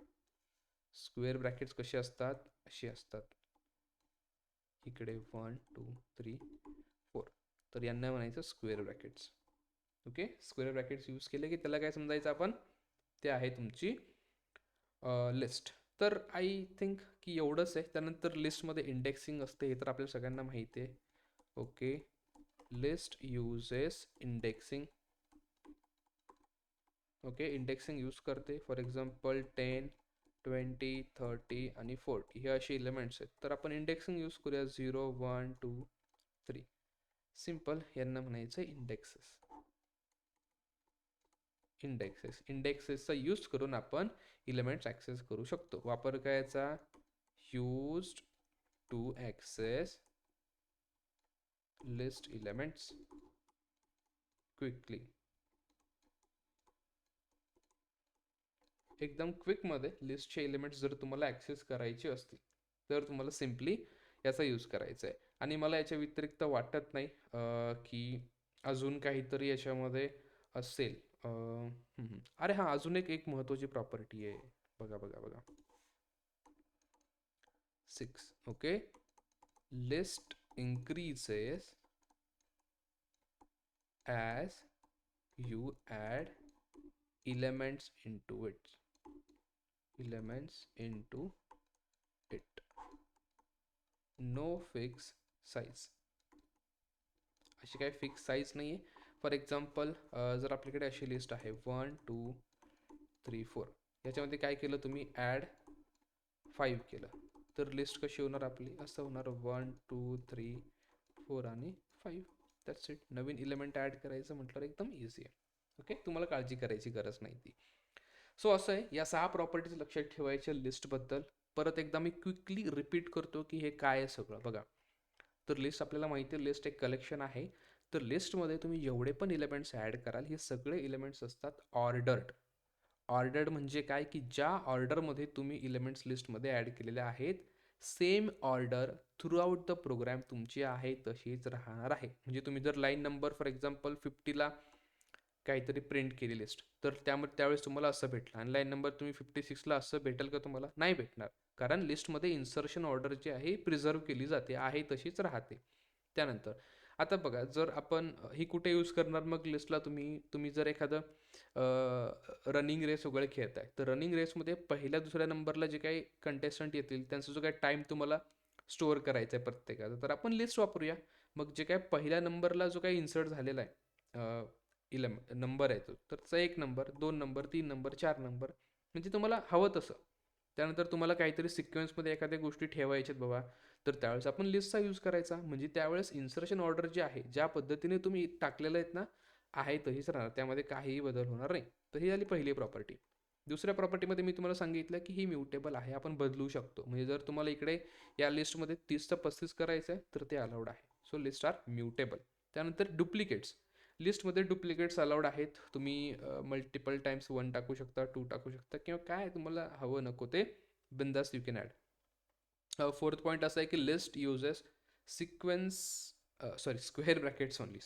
Square brackets कसे असतात, असे असतात इकडे 1 2 3 4, तर यांना म्हणायचं square brackets. Okay, square brackets use केले की त्याला काय समजायचं आपण, ते आहे तुमची लिस्ट. तर आय थिंक की एवढंच आहे. त्यानंतर लिस्टमध्ये इंडेक्सिंग असते, हे तर आपल्या सगळ्यांना माहिती आहे. Okay, list uses indexing. Okay, indexing use करते. फॉर एक्झाम्पल 10 20 30 आणि 40 हे असे इलेमेंट्स आहेत, तर आपण इंडेक्सिंग यूज करूया 0 1 2 3. सिम्पल, यांना म्हणायचं इंडेक्सेसचा यूज करून आपण इलेमेंट्स ॲक्सेस करू शकतो. वापर काय याचा, used to access list elements quickly. एकदम क्विकमध्ये लिस्टचे एलिमेंट्स जर तुम्हाला ॲक्सेस करायचे असतील तर तुम्हाला सिम्पली याचा यूज करायचा आहे. आणि मला याच्या व्यतिरिक्त वाटत नाही की अजून काहीतरी याच्यामध्ये असेल. अरे हां, अजून एक महत्त्वाची प्रॉपर्टी आहे, बघा बघा बघा 6. Okay, list increases as you add elements into it. No fix size. अशी काही फिक्स साईज नाही आहे. फॉर एक्झाम्पल जर आपल्याकडे अशी लिस्ट आहे 1 2 3 4, याच्यामध्ये काय केलं तुम्ही, ॲड 5 केलं, तर लिस्ट कशी होणार आपली, असं होणार 1 2 3 4 आणि 5. That's it. नवीन इलेमेंट ॲड करायचं म्हटलं एकदम इझी आहे. ओके, तुम्हाला काळजी करायची गरज नाही ती. सो असं आहे, या 6 प्रॉपर्टीज लक्षात ठेवायच्या लिस्टबद्दल. परत एकदा मी क्विकली रिपीट करतो की हे काय आहे सगळं. बघा, तर लिस्ट आपल्याला माहिती आहे, लिस्ट एक कलेक्शन आहे. तर लिस्टमध्ये तुम्ही जेवढे पण इलेमेंट्स ॲड कराल हे सगळे इलेमेंट्स असतात ऑर्डर्ड म्हणजे काय की ज्या ऑर्डरमध्ये तुम्ही इलेमेंट्स लिस्टमध्ये ॲड केलेले आहेत same order throughout the program तुमची आहे तशीच राहणार आहे. म्हणजे तुम्ही जर लाईन नंबर फॉर एक्झाम्पल 50ला काहीतरी प्रिंट केली लिस्ट, तर त्यावेळेस तुम्हाला असं भेटलं, आणि लाईन नंबर तुम्ही 56ला असं भेटेल का, तुम्हाला नाही भेटणार. कारण लिस्टमध्ये इन्सर्शन ऑर्डर जी आहे प्रिझर्व केली जाते, आहे तशीच राहते. त्यानंतर आता बघा, जर आपण ही कुठे यूज करणार मग लिस्टला, तुम्ही जर एखादं रनिंग रेस वगैरे खेळताय, तर रनिंग रेसमध्ये पहिल्या दुसऱ्या नंबरला जे काही कंटेस्टंट येतील त्यांचा जो काही टाईम तुम्हाला स्टोअर करायचा आहे प्रत्येकाचा, तर आपण लिस्ट वापरूया. मग जे काय पहिल्या नंबरला जो काही इन्सर्ट झालेला आहे नंबर आहे तो, तर त्याचा 1 नंबर 2 नंबर 3 नंबर 4 नंबर, म्हणजे तुम्हाला हवं तसं. त्यानंतर तुम्हाला काहीतरी सिक्वेन्समध्ये एखाद्या गोष्टी ठेवायच्यात बाबा, तर त्यावेळेस आपण लिस्टचा यूज करायचा. म्हणजे त्यावेळेस इन्सर्शन ऑर्डर जे आहे, ज्या पद्धतीने तुम्ही टाकलेलं आहेत ना, आहे तशीच राहणार, त्यामध्ये काहीही बदल होणार नाही. तर ही झाली पहिली प्रॉपर्टी. दुसऱ्या प्रॉपर्टीमध्ये मी तुम्हाला सांगितलं की ही म्युटेबल आहे, आपण बदलू शकतो. म्हणजे जर तुम्हाला इकडे या लिस्टमध्ये 30 चं 35 करायचं आहे तर ते अलाउड आहे. So list are mutable. त्यानंतर डुप्लिकेट्स, लिस्टमध्ये डुप्लिकेट्स अलाउड आहेत. तुम्ही मल्टिपल टाइम्स 1 टाकू शकता, 2 टाकू शकता, किंवा काय तुम्हाला हवं नको ते बिंदास you can add. Fourth point असा आहे की list uses square brackets only.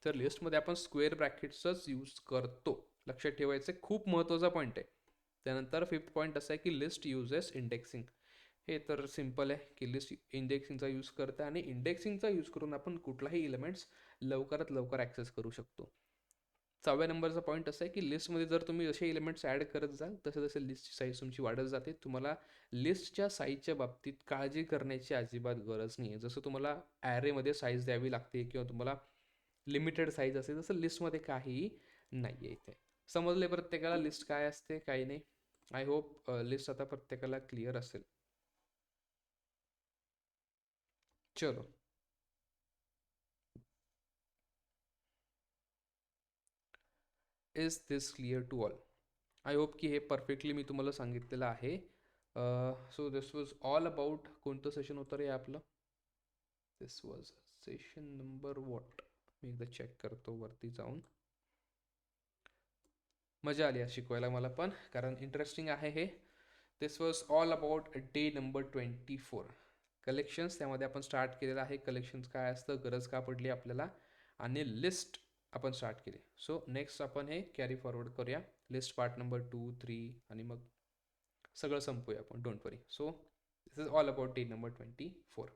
तर लिस्टमध्ये आपण स्क्वेअर ब्रॅकेट्सच यूज करतो, लक्षात ठेवायचं आहे, खूप महत्त्वाचा पॉईंट आहे. त्यानंतर फिफ्थ पॉईंट असा आहे की लिस्ट युजेस इंडेक्सिंग. हे तर सिम्पल आहे की लिस्ट इंडेक्सिंगचा यूज करते, आणि इंडेक्सिंगचा यूज करून आपण कुठलाही इलेमेंट्स लवकरात लवकर ॲक्सेस करू शकतो. 6व्या नंबरचा पॉईंट असा आहे की लिस्टमध्ये जर तुम्ही जसे एलिमेंट्स ॲड करत जाल तसे तसे लिस्टची साईज तुमची वाढत जाते. तुम्हाला लिस्टच्या साईजच्या बाबतीत काळजी करण्याची अजिबात गरज नाही आहे. जसं तुम्हाला ॲरेमध्ये साईज द्यावी लागते, किंवा तुम्हाला लिमिटेड साईज असेल, तसं लिस्टमध्ये काहीही नाही आहे इथे. समजले प्रत्येकाला लिस्ट काय असते काही नाही. आय होप लिस्ट आता प्रत्येकाला क्लिअर असेल. चलो, is this clear to all? I hope की हे परफेक्टली मी तुम्हाला सांगितलेलं आहे. So this was all about, कोणतं सेशन होतं रे आपलं? This was session number what, मी एकदा चेक करतो वरती जाऊन. मजा आली शिकवायला मला पण, कारण इंटरेस्टिंग आहे हे. This was all about day number 24 collections. त्यामध्ये आपण स्टार्ट केलेलं आहे कलेक्शन्स काय असतं, गरज का पडली आपल्याला, आणि लिस्ट आपण स्टार्ट केली. सो नेक्स्ट आपण हे कॅरी फॉरवर्ड करूया, लिस्ट पार्ट नंबर 2, 3 आणि मग सगळं संपूया आपण, don't worry. So this is all about day number 24.